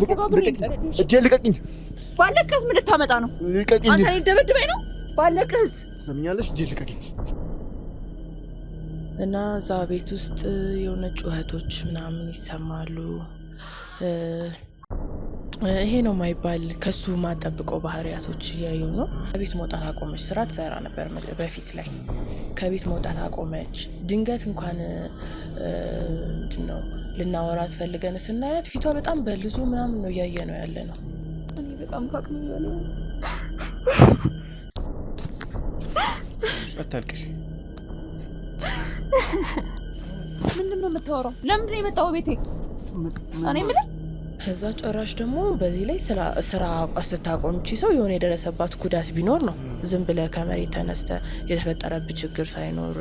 ልቀቂኝ። ባለቀስ ምን ልታመጣ ነው? ልቀቂኝ። አንተ ደበድበኝ ነው? ባለቀስ ሰምኛለሽ? ልቀቂኝ። እና እዛ ቤት ውስጥ የሆነ ጩኸቶች ምናምን ይሰማሉ። ይሄ ነው ማይባል ከሱ ማጠብቀው ባህሪያቶች እያየሁ ነው። ከቤት መውጣት አቆመች። ስራ ትሰራ ነበር በፊት ላይ። ከቤት መውጣት አቆመች። ድንገት እንኳን ምንድነው ልናወራት ፈልገን ስናያት ፊቷ በጣም በልዙ ምናምን ነው እያየ ነው ያለ ነው። እኔ በጣም ካቅም ይላል። አታልቅሽ። ምንድነው የምታወራው? ለምንድነው የመጣው ቤቴ? እኔ ምን ከዛ ጭራሽ ደግሞ በዚህ ላይ ስራ ስታቆምቺ ሰው የሆነ የደረሰባት ጉዳት ቢኖር ነው ዝም ብለህ ከመሬት ተነስተ የተፈጠረብህ ችግር ሳይኖር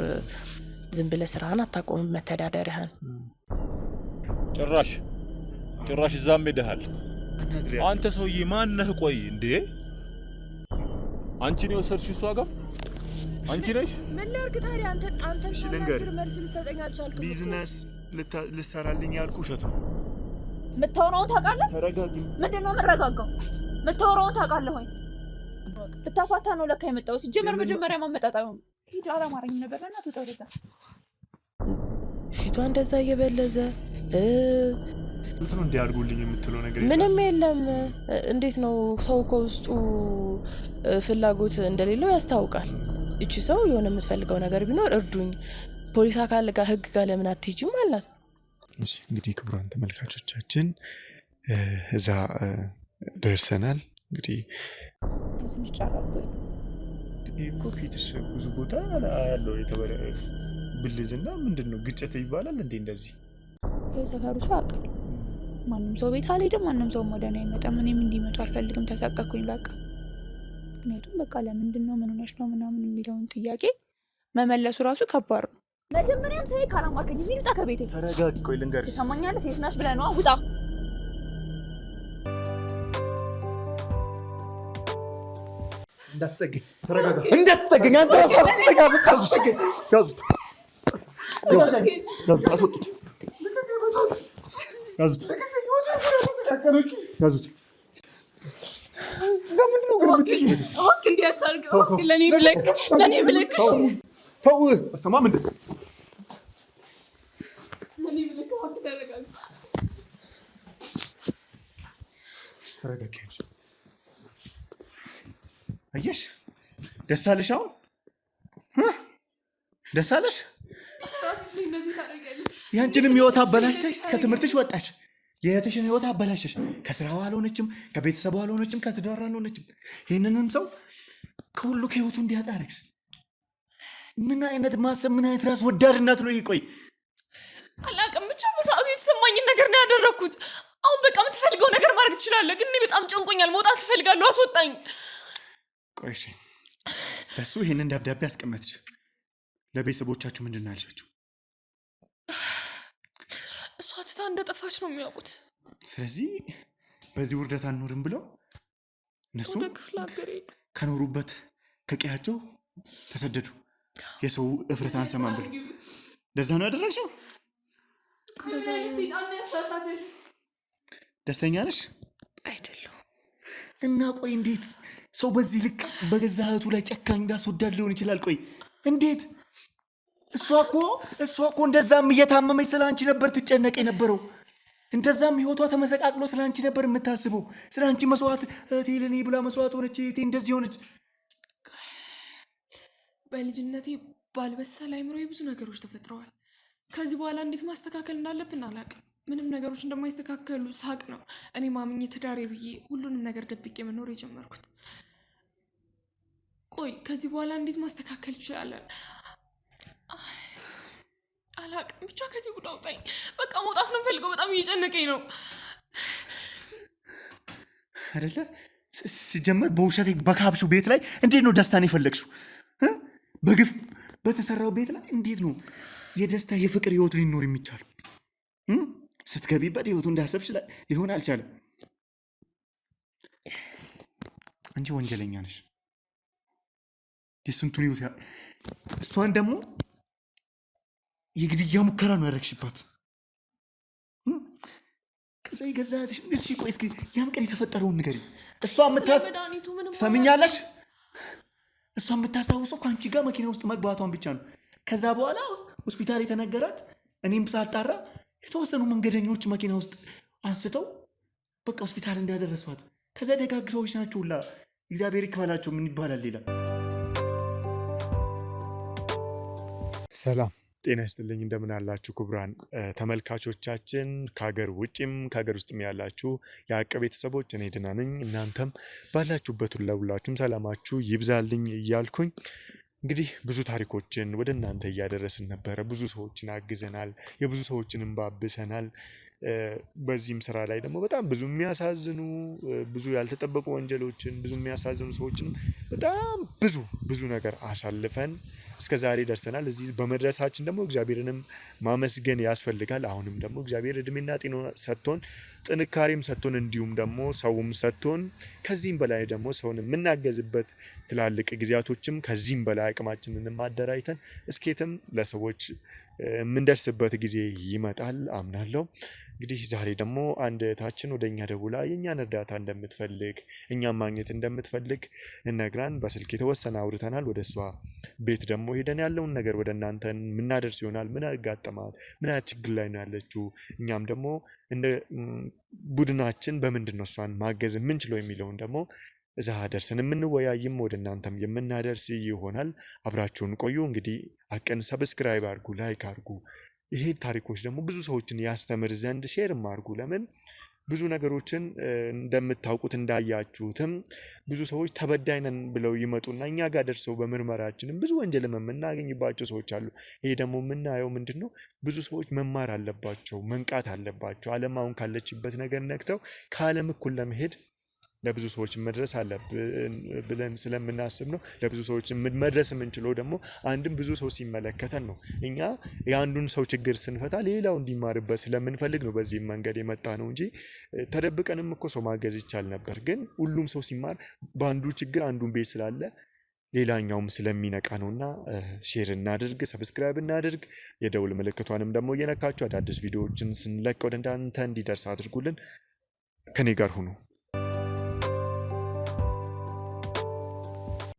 ዝም ብለህ ስራህን አታቆም መተዳደሪያህን። ጭራሽ እዛም ሄደሃል አንተ ሰውዬ። ማን ነህ? ቆይ እንዴ አንቺ ነው የወሰድሽው እሷ ጋር? አንቺ ነሽ? ምን ላድርግ ታዲያ? አንተ ልንገር፣ መልስ ልትሰጠኝ አልቻልክም። ቢዝነስ ልሰራልኝ ያልኩ ውሸት ነው። የምታወራውን ታውቃለህ? ተረጋጊ። ምንድነው የምረጋጋው? የምታወራውን ታውቃለህ ወይ? ልታፋታ ነው ለካ የመጣው። ሲጀመር መጀመሪያ ማመጣጣው ሂድ። አላማረኝም ነበር እና ተውጣው ደዛ ፊቷ እንደዛ እየበለዘ እንት ነው እንዲያርጉልኝ የምትለው ነገር ምንም የለም። እንዴት ነው ሰው ከውስጡ ፍላጎት እንደሌለው ያስታውቃል። እቺ ሰው የሆነ የምትፈልገው ነገር ቢኖር እርዱኝ፣ ፖሊስ አካል ጋር ህግ ጋር ለምን አትሄጂም አላት። እሺ እንግዲህ ክቡራን ተመልካቾቻችን እዛ ደርሰናል። እንግዲህ ትንሽ ጫራብኝ እኮ ፊትሽ ብዙ ቦታ ያለው የተበረ ብልዝና ምንድነው ግጭት ይባላል እንዴ? እንደዚህ የሰፈሩ ሰው ያውቃል። ማንም ሰው ቤት አልሄድም፣ ማንም ሰው ወደ እኔ አይመጣም። እኔም እንዲመጡ አልፈልግም። ተሳቀኩኝ በቃ። ምክንያቱም በቃ ለምንድነው ምን ሆነሽ ነው ምናምን የሚለውን ጥያቄ መመለሱ ራሱ ከባድ ነው። መጀመሪያም ሳይ ካላማከኝ ይልጣ ከቤቴ። ተረጋጊ። ቆይ ልንገርሽ። ትሰማኛለህ? ሴት ነሽ ብለህ ነው ውጣ። እንዳትጠገኝ። ተረጋጋ። እንዳትጠገኝ። አንተ ራስህ አትጠጋም። ያዙት። አስወጡት። ያዙት። ለምን ነው ግን ምትይኝ? ወክ እንዲያታርግ ለኔ ብለክ ተው። አሰማም እንዴ? ለኔ ብለክ ወክ ተረጋጋ። ተረጋጊ። አየሽ? ደስ አለሽ? አሁን ደስ አለሽ? ያንቺንም ህይወት አበላሽሽ። ከትምህርትሽ ወጣሽ። የእህትሽን ህይወት አበላሽሽ። ከስራው አልሆነችም፣ ከቤተሰቡ አልሆነችም፣ ከትዳር አልሆነችም። ይህንንም ሰው ከሁሉ ከህይወቱ እንዲያጣርሽ ምን አይነት ማሰብ፣ ምን አይነት ራስ ወዳድነት ነው? ይቆይ አላውቅም። ብቻ በሰዓቱ የተሰማኝን ነገር ነው ያደረኩት። አሁን በቃ የምትፈልገው ነገር ማድረግ ትችላለህ፣ ግን እኔ በጣም ጨንቆኛል። መውጣት ትፈልጋለሁ፣ አስወጣኝ። ቆይ እሺ፣ ለሱ ይሄንን ደብዳቤ አስቀመጥሽ። ለቤተሰቦቻችሁ ምንድን ነው ያልሻቸው? እሷ ትታ እንደጠፋች ነው የሚያውቁት። ስለዚህ በዚህ ውርደት አንኖርም ብለው እነሱ ወደ ክፍለ ሀገር ሄዱ። ከኖሩበት ከቀያቸው ተሰደዱ። የሰው እፍረት አንሰማም ብለው እንደዛ ነው ያደረግሽው? ደስተኛ ነሽ? አይደለም። እና ቆይ እንዴት ሰው በዚህ ልክ በገዛ እህቱ ላይ ጨካኝ እንዳስወዳድ ሊሆን ይችላል? ቆይ እንዴት? እሷ እኮ እንደዛም እየታመመች ስላንቺ ነበር ትጨነቅ የነበረው። እንደዛም ህይወቷ ተመሰቃቅሎ ስላንቺ ነበር የምታስበው። ስላንቺ መስዋዕት እህቴ ለኔ ብላ መስዋዕት ሆነች፣ እህቴ እንደዚህ ሆነች። በልጅነቴ ባልበሰለ አይምሮዬ ብዙ ነገሮች ተፈጥረዋል። ከዚህ በኋላ እንዴት ማስተካከል እንዳለብን አላውቅም። ምንም ነገሮች እንደማይስተካከሉ ሳቅ ነው እኔ ማምኜ ትዳሬ ብዬ ሁሉንም ነገር ደብቄ መኖር የጀመርኩት። ቆይ ከዚህ በኋላ እንዴት ማስተካከል ይችላል? አላውቅም። ብቻ ከዚህ ጉድ አውጣኝ። በቃ መውጣት ነው የምፈልገው። በጣም እየጨነቀኝ ነው። አይደለ? ሲጀመር በውሸት በካብሹ ቤት ላይ እንዴት ነው ደስታን የፈለግሽው? በግፍ በተሰራው ቤት ላይ እንዴት ነው የደስታ የፍቅር ህይወት ሊኖር የሚቻለው? ስትገቢበት ህይወቱ እንዳሰብሽ ሊሆን አልቻለም። አንቺ ወንጀለኛ ነሽ። የስንቱን ህይወት እሷን ደግሞ የግድያ ሙከራ ነው ያደረግሽባት። ከዛ የገዛትሽ እሺ ቆይ እስኪ ያን ቀን የተፈጠረውን ንገሪኝ። እሷ መድኃኒቱ ምንም ሰምኛለሽ? እሷ የምታስታውሰው ከአንቺ ጋር መኪና ውስጥ መግባቷን ብቻ ነው። ከዛ በኋላ ሆስፒታል የተነገራት እኔም ሳጣራ የተወሰኑ መንገደኞች መኪና ውስጥ አንስተው በቃ ሆስፒታል እንዳደረሷት። ከዛ ደጋግ ሰዎች ናቸው ሁላ እግዚአብሔር ይክፈላቸው። ምን ይባላል ሌላ። ሰላም ጤና ይስጥልኝ። እንደምን አላችሁ ክቡራን ተመልካቾቻችን፣ ከሀገር ውጭም ከሀገር ውስጥም ያላችሁ የአቀ ቤተሰቦች፣ እኔ ደህና ነኝ። እናንተም ባላችሁበት ሁላችሁም ሰላማችሁ ይብዛልኝ እያልኩኝ እንግዲህ ብዙ ታሪኮችን ወደ እናንተ እያደረስን ነበረ። ብዙ ሰዎችን አግዘናል፣ የብዙ ሰዎችን እንባ አብሰናል። በዚህም ስራ ላይ ደግሞ በጣም ብዙ የሚያሳዝኑ ብዙ ያልተጠበቁ ወንጀሎችን ብዙ የሚያሳዝኑ ሰዎችንም በጣም ብዙ ነገር አሳልፈን እስከ ዛሬ ደርሰናል። እዚህ በመድረሳችን ደግሞ እግዚአብሔርንም ማመስገን ያስፈልጋል። አሁንም ደግሞ እግዚአብሔር እድሜና ጤና ሰጥቶን ጥንካሬም ሰጥቶን እንዲሁም ደግሞ ሰውም ሰጥቶን ከዚህም በላይ ደግሞ ሰውን የምናገዝበት ትላልቅ ጊዜያቶችም ከዚህም በላይ አቅማችንን ማደራጅተን እስኬትም ለሰዎች የምንደርስበት ጊዜ ይመጣል አምናለሁ። እንግዲህ ዛሬ ደግሞ አንድ እህታችን ወደ እኛ ደውላ የእኛን እርዳታ እንደምትፈልግ እኛም ማግኘት እንደምትፈልግ እነግራን በስልክ የተወሰነ አውርተናል። ወደ እሷ ቤት ደግሞ ሄደን ያለውን ነገር ወደ እናንተ የምናደርስ ይሆናል። ምን አጋጠማት፣ ምን አይነት ችግር ላይ ነው ያለችው፣ እኛም ደግሞ እንደ ቡድናችን በምንድን ነው እሷን ማገዝ የምንችለው የሚለውን ደግሞ እዛ ደርሰን የምንወያይም ወደ እናንተም የምናደርስ ይሆናል። አብራችሁን ቆዩ። እንግዲህ አቀን ሰብስክራይብ አድርጉ፣ ላይክ አድርጉ። ይሄ ታሪኮች ደግሞ ብዙ ሰዎችን ያስተምር ዘንድ ሼርም አድርጉ። ለምን ብዙ ነገሮችን እንደምታውቁት እንዳያችሁትም ብዙ ሰዎች ተበዳይ ነን ብለው ይመጡና እኛ ጋር ደርሰው በምርመራችንም ብዙ ወንጀልም የምናገኝባቸው ሰዎች አሉ። ይሄ ደግሞ የምናየው ምንድን ነው? ብዙ ሰዎች መማር አለባቸው፣ መንቃት አለባቸው። ዓለም አሁን ካለችበት ነገር ነቅተው ከዓለም እኩል ለመሄድ ለብዙ ሰዎች መድረስ አለብን ብለን ስለምናስብ ነው። ለብዙ ሰዎች መድረስ የምንችለው ደግሞ አንድም ብዙ ሰው ሲመለከተን ነው። እኛ የአንዱን ሰው ችግር ስንፈታ ሌላው እንዲማርበት ስለምንፈልግ ነው በዚህ መንገድ የመጣ ነው እንጂ ተደብቀንም እኮ ሰው ማገዝ ይቻል ነበር። ግን ሁሉም ሰው ሲማር በአንዱ ችግር አንዱን ቤት ስላለ ሌላኛውም ስለሚነቃ ነውና ሼር እናድርግ፣ ሰብስክራይብ እናድርግ። የደውል ምልክቷንም ደግሞ እየነካችሁ አዳዲስ ቪዲዮዎችን ስንለቅ ወደ እናንተ እንዲደርስ አድርጉልን። ከኔ ጋር ሁኑ።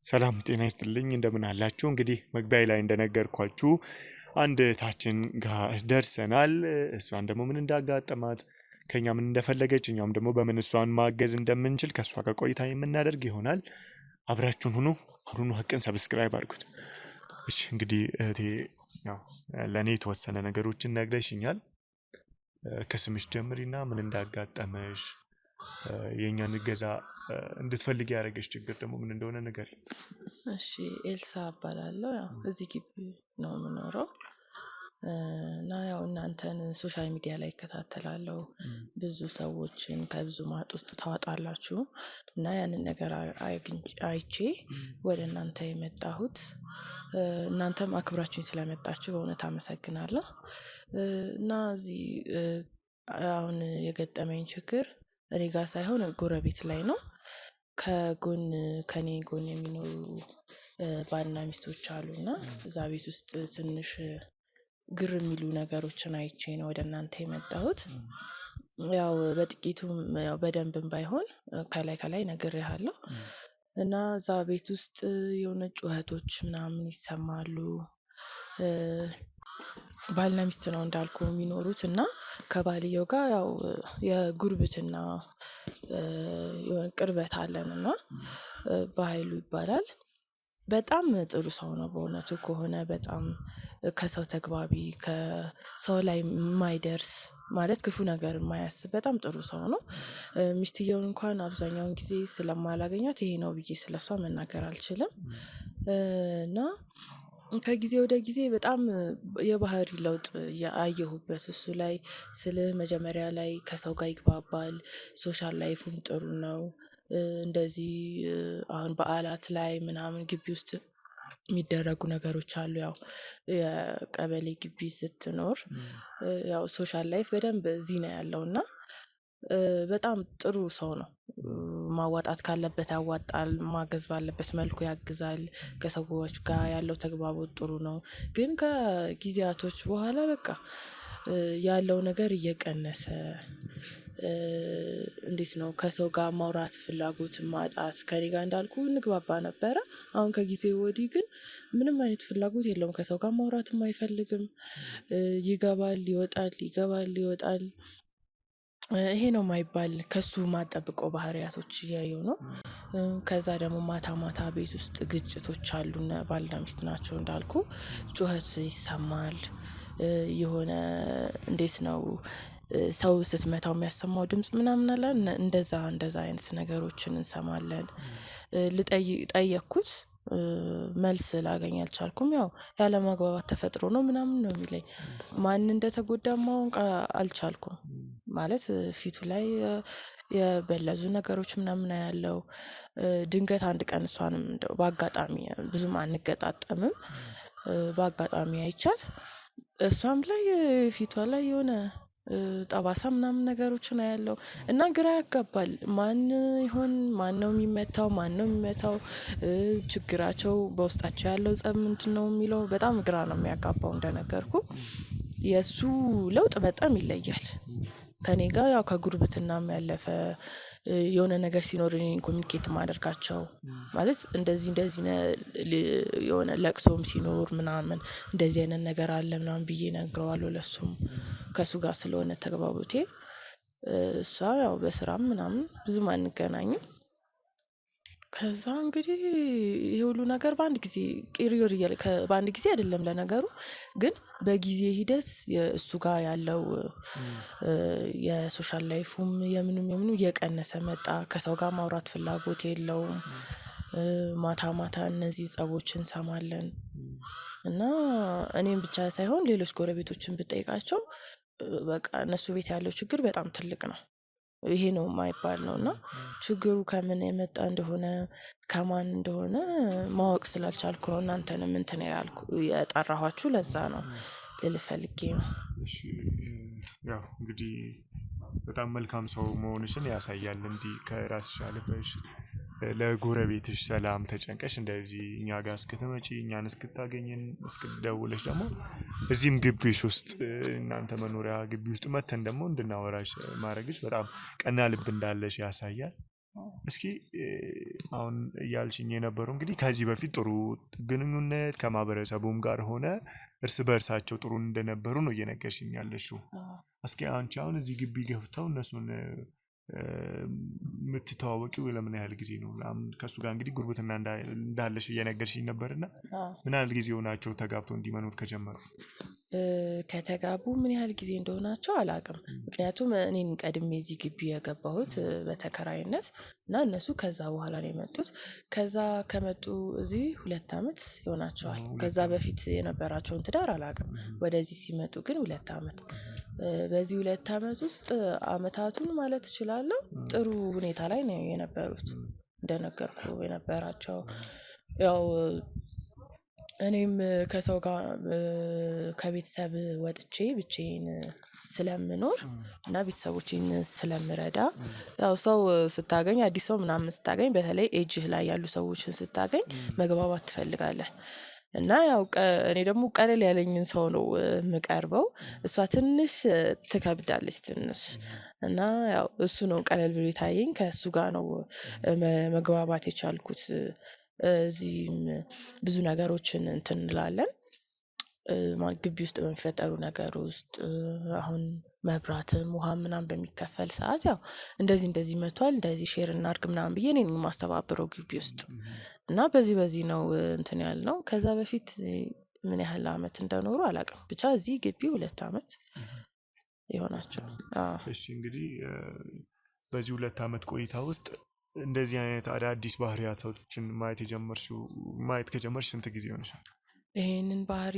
ሰላም ጤና ይስጥልኝ። እንደምን አላችሁ? እንግዲህ መግቢያ ላይ እንደነገርኳችሁ አንድ እህታችን ጋር ደርሰናል። እሷን ደግሞ ምን እንዳጋጠማት ከኛ ምን እንደፈለገች እኛም ደግሞ በምን እሷን ማገዝ እንደምንችል ከእሷ ጋር ቆይታ የምናደርግ ይሆናል። አብራችሁን ሁኑ። አሁኑ ሀቅን ሰብስክራይብ አድርጉት። እሺ እንግዲህ እህቴ ያው ለእኔ የተወሰነ ነገሮችን ነግረሽኛል። ከስምሽ ጀምሪና ምን እንዳጋጠመሽ የእኛን እገዛ እንድትፈልግ ያደረገች ችግር ደግሞ ምን እንደሆነ ነገር። እሺ ኤልሳ እባላለሁ። ያው እዚህ ግቢ ነው የምኖረው እና ያው እናንተን ሶሻል ሚዲያ ላይ እከታተላለሁ። ብዙ ሰዎችን ከብዙ ማጥ ውስጥ ታወጣላችሁ እና ያንን ነገር አይቼ ወደ እናንተ የመጣሁት። እናንተም አክብራችሁኝ ስለመጣችሁ በእውነት አመሰግናለሁ። እና እዚህ አሁን የገጠመኝ ችግር እኔ ጋር ሳይሆን ጎረቤት ላይ ነው። ከኔ ጎን የሚኖሩ ባልና ሚስቶች አሉና እዛ ቤት ውስጥ ትንሽ ግር የሚሉ ነገሮችን አይቼ ነው ወደ እናንተ የመጣሁት። ያው በጥቂቱም ያው በደንብም ባይሆን ከላይ ነግሬሃለሁ። እና እዛ ቤት ውስጥ የሆነ ጩኸቶች ምናምን ይሰማሉ። ባልና ሚስት ነው እንዳልኩ የሚኖሩት እና ከባልየው ጋር ያው የጉርብትና የሆነ ቅርበት አለን እና በኃይሉ ይባላል። በጣም ጥሩ ሰው ነው በእውነቱ ከሆነ በጣም ከሰው ተግባቢ፣ ከሰው ላይ የማይደርስ ማለት ክፉ ነገር የማያስብ በጣም ጥሩ ሰው ነው። ሚስትየውን እንኳን አብዛኛውን ጊዜ ስለማላገኛት ይሄ ነው ብዬ ስለሷ መናገር አልችልም። እና ከጊዜ ወደ ጊዜ በጣም የባህሪ ለውጥ አየሁበት እሱ ላይ። መጀመሪያ ላይ ከሰው ጋር ይግባባል፣ ሶሻል ላይፉም ጥሩ ነው። እንደዚህ አሁን በዓላት ላይ ምናምን ግቢ ውስጥ የሚደረጉ ነገሮች አሉ። ያው የቀበሌ ግቢ ስትኖር ያው ሶሻል ላይፍ በደንብ እዚህ ነው ያለው እና በጣም ጥሩ ሰው ነው። ማዋጣት ካለበት ያዋጣል፣ ማገዝ ባለበት መልኩ ያግዛል። ከሰዎች ጋር ያለው ተግባቦት ጥሩ ነው። ግን ከጊዜያቶች በኋላ በቃ ያለው ነገር እየቀነሰ እንዴት ነው ከሰው ጋር ማውራት ፍላጎት ማጣት። ከኔ ጋር እንዳልኩ እንግባባ ነበረ። አሁን ከጊዜ ወዲህ ግን ምንም አይነት ፍላጎት የለውም። ከሰው ጋር ማውራትም አይፈልግም። ይገባል ይወጣል፣ ይገባል ይወጣል። ይሄ ነው የማይባል ከሱ ማጠብቀው ባህሪያቶች እያየሁ ነው። ከዛ ደግሞ ማታ ማታ ቤት ውስጥ ግጭቶች አሉና ባልና ሚስት ናቸው እንዳልኩ ጩኸት ይሰማል። የሆነ እንዴት ነው ሰው ስትመታው የሚያሰማው ድምጽ ምናምን አለ እንደዛ አይነት ነገሮችን እንሰማለን። ጠየቅኩት መልስ ላገኝ አልቻልኩም። ያው ያለመግባባት ተፈጥሮ ነው ምናምን ነው የሚለኝ። ማን እንደተጎዳ ማወቅ አልቻልኩም። ማለት ፊቱ ላይ የበለዙ ነገሮች ምናምን አያለው። ድንገት አንድ ቀን እሷንም እንደው በአጋጣሚ ብዙም አንገጣጠምም። በአጋጣሚ አይቻት እሷም ላይ ፊቷ ላይ የሆነ ጠባሳ ምናምን ነገሮችን አያለው እና ግራ ያጋባል። ማን ይሆን ማነው የሚመታው ማነው የሚመታው? ችግራቸው በውስጣቸው ያለው ጸብ ምንድነው የሚለው በጣም ግራ ነው የሚያጋባው። እንደነገርኩህ የእሱ ለውጥ በጣም ይለያል። ከእኔ ጋር ያው ከጉርብትናም ያለፈ የሆነ ነገር ሲኖር እኔን ኮሚኒኬት ማደርጋቸው ማለት እንደዚህ የሆነ ለቅሶም ሲኖር ምናምን እንደዚህ አይነት ነገር አለ ምናምን ብዬ እነግረዋለሁ ለሱም። ከሱ ጋር ስለሆነ ተግባቦቴ። እሷ ያው በስራም ምናምን ብዙም አንገናኝም። ከዛ እንግዲህ ይሄ ሁሉ ነገር በአንድ ጊዜ ቂሪዮር እያለ በአንድ ጊዜ አይደለም ለነገሩ ግን በጊዜ ሂደት እሱ ጋር ያለው የሶሻል ላይፉም የምንም እየቀነሰ መጣ። ከሰው ጋር ማውራት ፍላጎት የለውም። ማታ ማታ እነዚህ ጸቦችን እንሰማለን። እና እኔም ብቻ ሳይሆን ሌሎች ጎረቤቶችን ብጠይቃቸው በቃ እነሱ ቤት ያለው ችግር በጣም ትልቅ ነው። ይሄ ነው የማይባል ነው። እና ችግሩ ከምን የመጣ እንደሆነ ከማን እንደሆነ ማወቅ ስላልቻልኩ ነው እናንተንም እንትን የጠራኋችሁ ለዛ ነው ልል ፈልጌ ነው። እሺ ያው እንግዲህ በጣም መልካም ሰው መሆንሽን ያሳያል። እንዲህ ከራስሽ አልፈሽ ለጎረቤትሽ ሰላም ተጨንቀሽ እንደዚህ እኛ ጋር እስክትመጪ እኛን እስክታገኝን እስክትደውለሽ ደግሞ እዚህም ግቢሽ ውስጥ እናንተ መኖሪያ ግቢ ውስጥ መተን ደግሞ እንድናወራሽ ማድረግሽ በጣም ቀና ልብ እንዳለሽ ያሳያል። እስኪ አሁን እያልሽኝ የነበረው እንግዲህ ከዚህ በፊት ጥሩ ግንኙነት ከማህበረሰቡም ጋር ሆነ እርስ በእርሳቸው ጥሩ እንደነበሩ ነው እየነገርሽኝ ያለሽው። እስኪ አንቺ አሁን እዚህ ግቢ ገብተው እነሱን የምትተዋወቂው ለምን ያህል ጊዜ ነው? ከሱ ጋር እንግዲህ ጉርብትና እንዳለሽ እየነገርሽኝ ነበርና ምን ያህል ጊዜ ሆናቸው ተጋብተው እንዲመኖር ከጀመሩ? ከተጋቡ ምን ያህል ጊዜ እንደሆናቸው አላውቅም። ምክንያቱም እኔን ቀድሜ እዚህ ግቢ የገባሁት በተከራይነት እና እነሱ ከዛ በኋላ ነው የመጡት። ከዛ ከመጡ እዚህ 2 አመት ይሆናቸዋል። ከዛ በፊት የነበራቸውን ትዳር አላውቅም። ወደዚህ ሲመጡ ግን 2 አመት። በዚህ 2 አመት ውስጥ አመታቱን ማለት እችላለሁ ጥሩ ሁኔታ ላይ ነው የነበሩት። እንደነገርኩ የነበራቸው ያው እኔም ከሰው ጋር ከቤተሰብ ወጥቼ ብቻዬን ስለምኖር እና ቤተሰቦቼን ስለምረዳ ያው ሰው ስታገኝ አዲስ ሰው ምናምን ስታገኝ በተለይ ኤጅህ ላይ ያሉ ሰዎችን ስታገኝ መግባባት ትፈልጋለህ። እና ያው እኔ ደግሞ ቀለል ያለኝን ሰው ነው የምቀርበው። እሷ ትንሽ ትከብዳለች ትንሽ እና ያው እሱ ነው ቀለል ብሎ የታየኝ ከእሱ ጋር ነው መግባባት የቻልኩት። እዚህም ብዙ ነገሮችን እንትን እንላለን። ግቢ ውስጥ በሚፈጠሩ ነገር ውስጥ አሁን መብራትም ውሃ ምናምን በሚከፈል ሰዓት ያው እንደዚህ መጥቷል እንደዚህ ሼር እናድርግ ምናምን ብዬ እኔን የማስተባብረው ግቢ ውስጥ እና በዚህ ነው እንትን ያልነው። ከዛ በፊት ምን ያህል አመት እንደኖሩ አላውቅም። ብቻ እዚህ ግቢ 2 አመት ይሆናቸው። እሺ እንግዲህ በዚህ 2 አመት ቆይታ ውስጥ እንደዚህ አይነት አዳዲስ ባህሪያቶችን ማየት ከጀመርሽ ስንት ጊዜ ሆነሻል? ይሄንን ባህሪ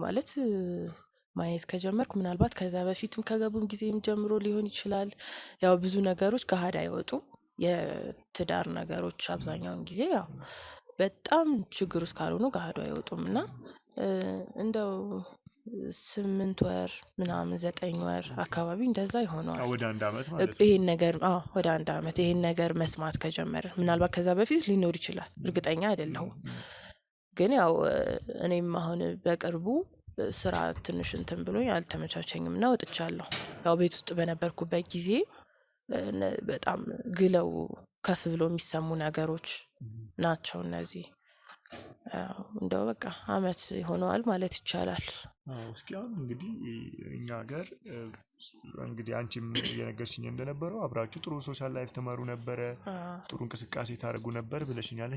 ማለት ማየት ከጀመርኩ ምናልባት ከዛ በፊትም ከገቡም ጊዜም ጀምሮ ሊሆን ይችላል። ያው ብዙ ነገሮች ገሃድ አይወጡም። የትዳር ነገሮች አብዛኛውን ጊዜ ያው በጣም ችግር ውስጥ ካልሆኑ ገሃዱ አይወጡም እና እንደው 8 ወር ምናምን 9 ወር አካባቢ እንደዛ ይሆናል። ወደ 1 አመት ማለት ነው። ይሄን ነገር ወደ 1 አመት ይሄን ነገር መስማት ከጀመረ ምናልባት ከዛ በፊት ሊኖር ይችላል እርግጠኛ አይደለሁም። ግን ያው እኔም አሁን በቅርቡ ስራ ትንሽ እንትን ብሎኝ አልተመቻቸኝም እና ወጥቻለሁ። ያው ቤት ውስጥ በነበርኩበት ጊዜ በጣም ግለው ከፍ ብሎ የሚሰሙ ነገሮች ናቸው እነዚህ። እንደው በቃ አመት ይሆነዋል ማለት ይቻላል። እስኪ አሁን እንግዲህ እኛ ሀገር እንግዲህ አንቺም እየነገርሽኝ እንደነበረው አብራችሁ ጥሩ ሶሻል ላይፍ ትመሩ ነበረ፣ ጥሩ እንቅስቃሴ ታደርጉ ነበር ብለሽኛል።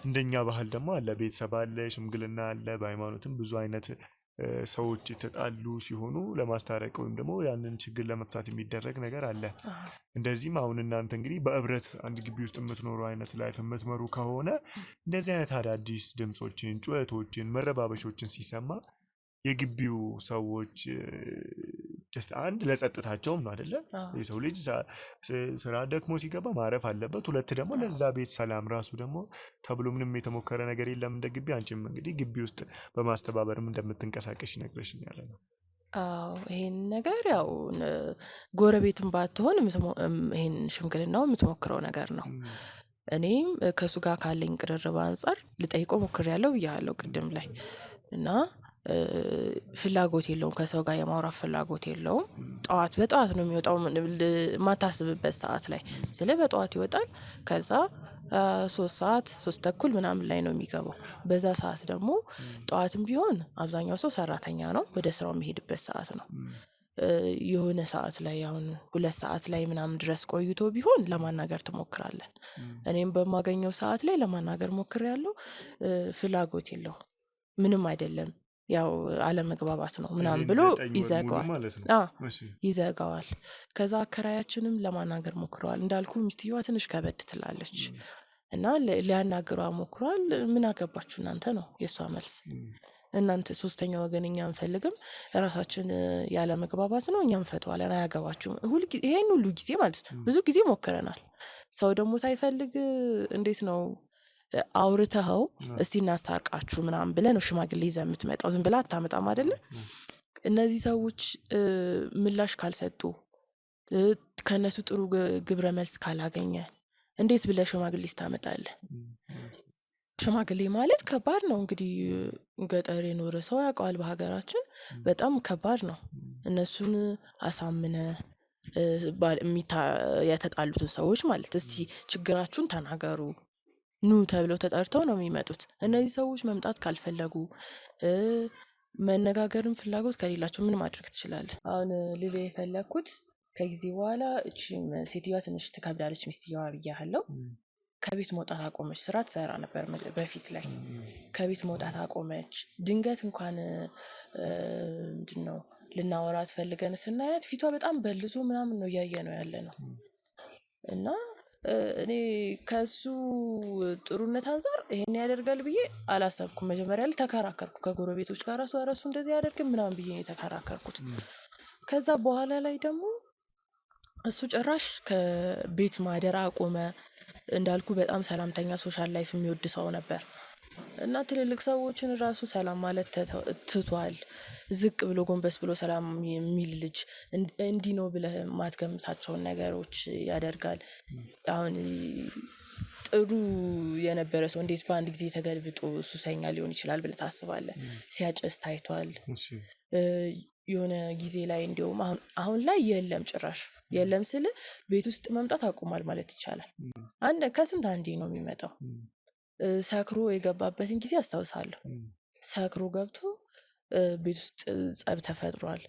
እንደኛ ባህል ደግሞ አለ፣ ቤተሰብ አለ፣ ሽምግልና አለ። በሃይማኖትም ብዙ አይነት ሰዎች የተጣሉ ሲሆኑ ለማስታረቅ ወይም ደግሞ ያንን ችግር ለመፍታት የሚደረግ ነገር አለ። እንደዚህም አሁን እናንተ እንግዲህ በህብረት አንድ ግቢ ውስጥ የምትኖሩ አይነት ላይፍ የምትመሩ ከሆነ እንደዚህ አይነት አዳዲስ ድምፆችን፣ ጩኸቶችን፣ መረባበሾችን ሲሰማ የግቢው ሰዎች አንድ ለጸጥታቸውም ነው አይደለ? የሰው ልጅ ስራ ደክሞ ሲገባ ማረፍ አለበት። ሁለት ደግሞ ለዛ ቤት ሰላም ራሱ ደግሞ ተብሎ ምንም የተሞከረ ነገር የለም እንደ ግቢ። አንቺም እንግዲህ ግቢ ውስጥ በማስተባበርም እንደምትንቀሳቀሽ ይነግረሽኛል ነው። ይሄን ነገር ያው ጎረቤትም ባትሆን ይሄን ሽምግልናው የምትሞክረው ነገር ነው። እኔም ከሱ ጋር ካለኝ ቅርርብ አንፃር ልጠይቀው ሞክሬያለሁ ብያለሁ ቅድም ላይ እና ፍላጎት የለውም፣ ከሰው ጋር የማውራት ፍላጎት የለውም። በጠዋት ነው የሚወጣው ማታስብበት ሰዓት ላይ በጠዋት ይወጣል። ከዛ 3:30 ምናምን ላይ ነው የሚገባው። በዛ ሰዓት ደግሞ ጠዋትም ቢሆን አብዛኛው ሰው ሰራተኛ ነው፣ ወደ ስራው የሚሄድበት ሰዓት ነው። የሆነ ሰዓት ላይ አሁን 2 ሰዓት ላይ ምናምን ድረስ ቆይቶ ቢሆን ለማናገር ትሞክራለህ። እኔም በማገኘው ሰዓት ላይ ለማናገር ሞክሬያለሁ። ፍላጎት የለውም፣ ምንም አይደለም፣ ያው አለመግባባት ነው ምናምን ብሎ ይዘጋዋል። ከዛ አከራያችንም ለማናገር ሞክረዋል። እንዳልኩ ሚስትየዋ ትንሽ ከበድ ትላለች እና ሊያናግሯ ሞክረዋል። ምን አገባችሁ እናንተ ነው የእሷ መልስ። እናንተ ሶስተኛ ወገን እኛ አንፈልግም፣ ራሳችን ያለ መግባባት ነው እኛ እንፈተዋለን፣ አያገባችሁም። ይሄን ሁሉ ጊዜ ማለት ብዙ ጊዜ ሞክረናል። ሰው ደግሞ ሳይፈልግ እንዴት ነው አውርተኸው እስቲ እናስታርቃችሁ ምናምን ብለህ ነው ሽማግሌ ይዘህ የምትመጣው፣ ዝም ብለህ አታመጣም አይደለ? እነዚህ ሰዎች ምላሽ ካልሰጡ፣ ከነሱ ጥሩ ግብረ መልስ ካላገኘ እንዴት ብለህ ሽማግሌ ታመጣለህ? ሽማግሌ ማለት ከባድ ነው እንግዲህ፣ ገጠር የኖረ ሰው ያውቀዋል። በሀገራችን በጣም ከባድ ነው። እነሱን አሳምነ የተጣሉትን ሰዎች ማለት እስቲ ችግራችሁን ተናገሩ ኑ ተብለው ተጠርተው ነው የሚመጡት። እነዚህ ሰዎች መምጣት ካልፈለጉ፣ መነጋገርም ፍላጎት ከሌላቸው ምን ማድረግ ትችላለህ? አሁን ልል የፈለኩት ከጊዜ በኋላ እቺም ሴትዮዋ ትንሽ ትከብዳለች፣ ሚስትየዋ ብያለሁ። ከቤት መውጣት አቆመች። ስራ ትሰራ ነበር በፊት ላይ፣ ከቤት መውጣት አቆመች። ድንገት እንኳን ምንድነው ልናወራት ፈልገን ስናያት ፊቷ በጣም በልዞ ምናምን ነው እያየ ነው ያለ ነው። እና እኔ ከሱ ጥሩነት አንፃር ይሄን ያደርጋል ብዬ አላሰብኩም። መጀመሪያ ላይ ተከራከርኩ ከጎረቤቶች ጋር፣ ራሱ እንደዚህ ያደርግም ምናምን ብዬ የተከራከርኩት። ከዛ በኋላ ላይ ደግሞ እሱ ጭራሽ ከቤት ማደር አቆመ። እንዳልኩ በጣም ሰላምተኛ፣ ሶሻል ላይፍ የሚወድ ሰው ነበር እና ትልልቅ ሰዎችን ራሱ ሰላም ማለት ትቷል። ዝቅ ብሎ ጎንበስ ብሎ ሰላም የሚል ልጅ እንዲህ ነው ብለህ ማትገምታቸውን ነገሮች ያደርጋል። አሁን ጥሩ የነበረ ሰው እንዴት በአንድ ጊዜ ተገልብጦ ሱሰኛ ሊሆን ይችላል ብለህ ታስባለህ? ሲያጨስ ታይቷል። የሆነ ጊዜ ላይ እንዲሁም አሁን ላይ ጭራሽ የለም ስል ቤት ውስጥ መምጣት አቁሟል ማለት ይቻላል። ከስንት አንዴ ነው የሚመጣው። ሰክሮ የገባበትን ጊዜ አስታውሳለሁ። ሰክሮ ገብቶ ቤት ውስጥ ጸብ ተፈጥሯል።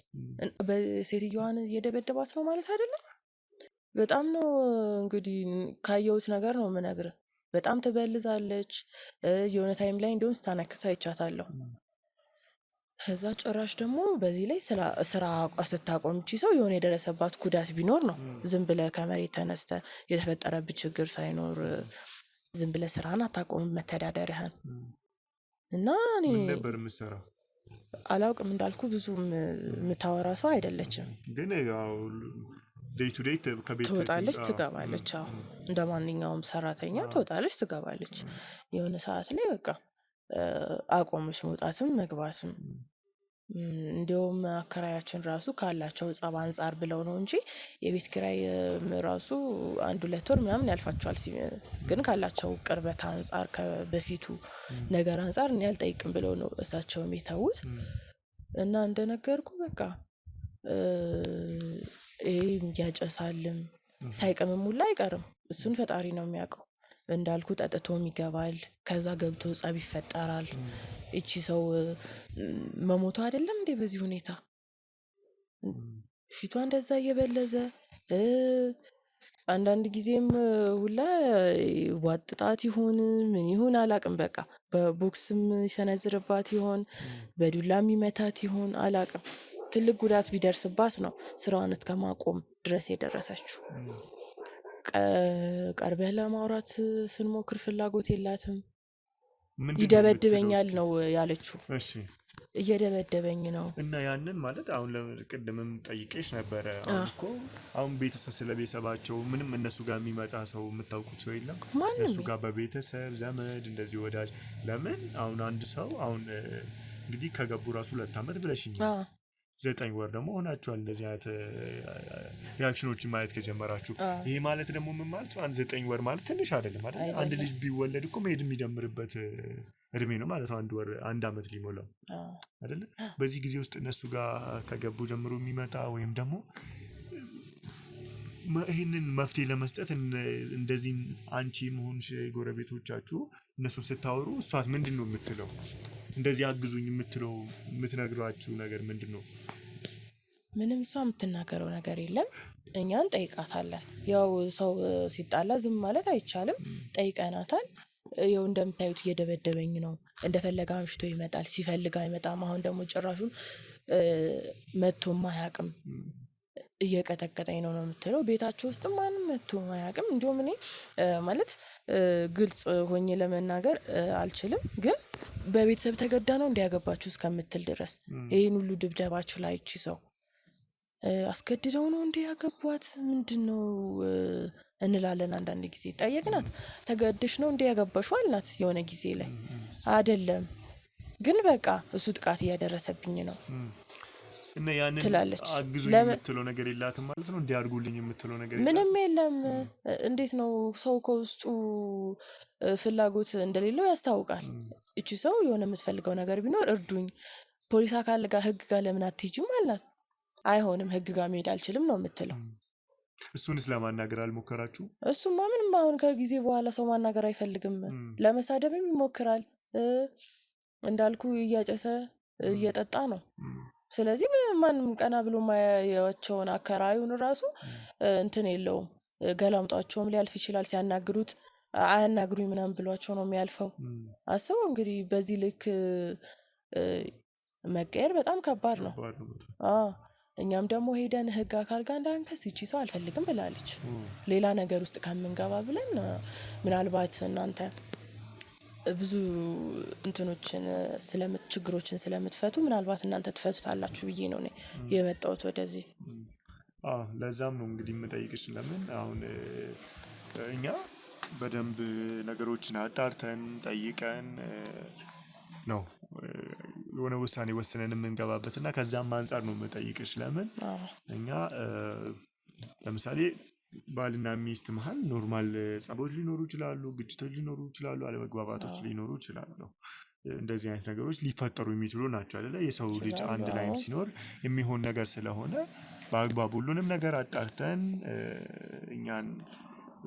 በሴትዮዋን እየደበደባት ነው ማለት አይደለም። በጣም ነው እንግዲህ ካየሁት ነገር ነው የምነግርህ። በጣም ትበልዛለች። የሆነ ታይም ላይ እንዲሁም ስታነክስ አይቻታለሁ። ከዛ ጭራሽ ደግሞ በዚህ ላይ ስራ ስታቆም እቺ ሰው የሆነ የደረሰባት ጉዳት ቢኖር ነው። ዝም ብለህ ከመሬት ተነስተህ የተፈጠረብህ ችግር ሳይኖር ዝም ብለህ ስራህን አታቆምም፣ መተዳደሪያህን። እና እኔ ምን ነበር የምትሰራው? አላውቅም፣ እንዳልኩ ብዙ የምታወራ ሰው አይደለችም። ግን ያው ዴይ ቱ ዴይ ከቤት ትወጣለች ትገባለች። አዎ እንደ ማንኛውም ሰራተኛ ትወጣለች ትገባለች። የሆነ ሰዓት ላይ በቃ አቆመች መውጣትም መግባትም። እንዲሁም አከራያችን ራሱ ካላቸው ጸብ አንጻር ብለው ነው እንጂ የቤት ኪራይ ራሱ 1-2 ወር ምናምን ያልፋቸዋል። ግን ካላቸው ቅርበት አንጻር በፊቱ ነገር አንጻር እኔ አልጠይቅም ብለው ነው እሳቸውም የተዉት። እና እንደነገርኩ በቃ ይሄ ያጨሳልም ሳይቀምም ሁላ አይቀርም። እሱን ፈጣሪ ነው የሚያውቀው። እንዳልኩ ጠጥቶም ይገባል። ከዛ ገብቶ ጸብ ይፈጠራል። እቺ ሰው መሞቱ አይደለም እንዴ በዚህ ሁኔታ ፊቷ እንደዛ እየበለዘ አንዳንድ ጊዜም ሁላ ዋጥጣት ይሁን ምን ይሁን አላቅም። በቃ በቦክስም ይሰነዝርባት ይሆን በዱላም ይመታት ይሆን አላቅም። ትልቅ ጉዳት ቢደርስባት ነው ስራዋን እስከማቆም ድረስ የደረሰችው። ቀርበህ ለማውራት ስንሞክር ፍላጎት የላትም። ይደበድበኛል ነው ያለችው። እሺ እየደበደበኝ ነው እና ያንን ማለት አሁን ለቅድምም ጠይቄሽ ነበረ። አሁን ቤተሰብ ስለ ቤተሰባቸው ምንም እነሱ ጋር የሚመጣ ሰው የምታውቁት ሰው የለም? እነሱ ጋር በቤተሰብ ዘመድ እንደዚህ ወዳጅ ለምን አሁን አንድ ሰው አሁን እንግዲህ ከገቡ ራሱ 2 ዓመት ብለሽኛል። 9 ወር ደግሞ ሆናችኋል እንደዚህ አይነት ሪአክሽኖችን ማየት ከጀመራችሁ። ይሄ ማለት ደግሞ ምን ማለት ነው? 9 ወር ማለት ትንሽ አይደለም አይደል? አንድ ልጅ ቢወለድ እኮ መሄድ የሚጀምርበት እድሜ ነው ማለት ነው። 1 ዓመት ሊሞላው አይደል? በዚህ ጊዜ ውስጥ እነሱ ጋር ከገቡ ጀምሮ የሚመጣ ወይም ደግሞ ይሄንን መፍትሄ ለመስጠት እንደዚህ አንቺ መሆንሽ ጎረቤቶቻችሁ እነሱን ስታወሩ እሷስ ምንድነው የምትለው? እንደዚህ አግዙኝ የምትለው የምትነግራችሁ ነገር ምንድነው? ምንም እሷ የምትናገረው ነገር የለም። እኛን ጠይቃታለን። ያው ሰው ሲጣላ ዝም ማለት አይቻልም። ጠይቀናታል። ያው እንደምታዩት እየደበደበኝ ነው። እንደፈለገ አምሽቶ ይመጣል፣ ሲፈልግ አይመጣም። አሁን ደግሞ ጭራሹን መጥቶም አያውቅም። እየቀጠቀጠኝ ነው የምትለው። ቤታቸው ውስጥ ማንም መጥቶ አያውቅም። እንዲሁም እኔ ማለት ግልጽ ሆኜ ለመናገር አልችልም፣ ግን በቤተሰብ ተገዳ ነው እንዲያገባችሁ እስከምትል ድረስ ይሄን ሁሉ ድብደባችሁ ላይ እቺ ሰው አስገድደው ነው እንዲያገቧት ምንድነው እንላለን። አንዳንድ ጊዜ ጠየቅናት። ተገድሽ ነው እንዲያገባሽው አልናት የሆነ ጊዜ ላይ። አይደለም ግን በቃ እሱ ጥቃት እያደረሰብኝ ነው እና ያንን ትላለች። አግዙኝ የምትለው ነገር የላትም ማለት ነው? እንዲያርጉልኝ የምትለው ነገር ምንም የለም። እንዴት ነው ሰው ከውስጡ ፍላጎት እንደሌለው ያስታውቃል። እቺ ሰው የሆነ የምትፈልገው ነገር ቢኖር እርዱኝ፣ ፖሊስ አካል ጋር ህግ ጋር ለምን አትሄጂም አላት። አይሆንም ህግ ጋር መሄድ አልችልም ነው የምትለው። እሱንስ ለማናገር አልሞከራችሁ? እሱማ ምንም አሁን ከጊዜ በኋላ ሰው ማናገር አይፈልግም። ለመሳደብም ይሞክራል። እንዳልኩ እያጨሰ እየጠጣ ነው። ስለዚህ ማንም ቀና ብሎ ማያያቸውን አከራዩን ራሱ እንትን የለውም። ገላምጧቸውም ሊያልፍ ይችላል። ሲያናግሩት አያናግሩኝ ምናምን ብሏቸው ነው የሚያልፈው። አስበው እንግዲህ በዚህ ልክ መቀየር በጣም ከባድ ነው። እኛም ደግሞ ሄደን ህግ አካል ጋር እንዳንከስ ይቺ ሰው አልፈልግም ብላለች። ሌላ ነገር ውስጥ ከምንገባ ብለን ምናልባት እናንተ ብዙ እንትኖችን ችግሮችን ስለምትፈቱ ምናልባት እናንተ ትፈቱታላችሁ ብዬ ነው እኔ የመጣሁት ወደዚህ። ለዛም ነው እንግዲህ የምጠይቅሽ። ለምን አሁን እኛ በደንብ ነገሮችን አጣርተን ጠይቀን ነው የሆነ ውሳኔ ወስነን የምንገባበት እና ከዛም አንፃር ነው የምጠይቅሽ። ለምን እኛ ለምሳሌ ባልና ሚስት መሀል ኖርማል ጸቦች ሊኖሩ ይችላሉ፣ ግጭቶች ሊኖሩ ይችላሉ፣ አለመግባባቶች ሊኖሩ ይችላሉ። እንደዚህ አይነት ነገሮች ሊፈጠሩ የሚችሉ ናቸው አይደለ? የሰው ልጅ አንድ ላይም ሲኖር የሚሆን ነገር ስለሆነ በአግባቡ ሁሉንም ነገር አጣርተን እኛን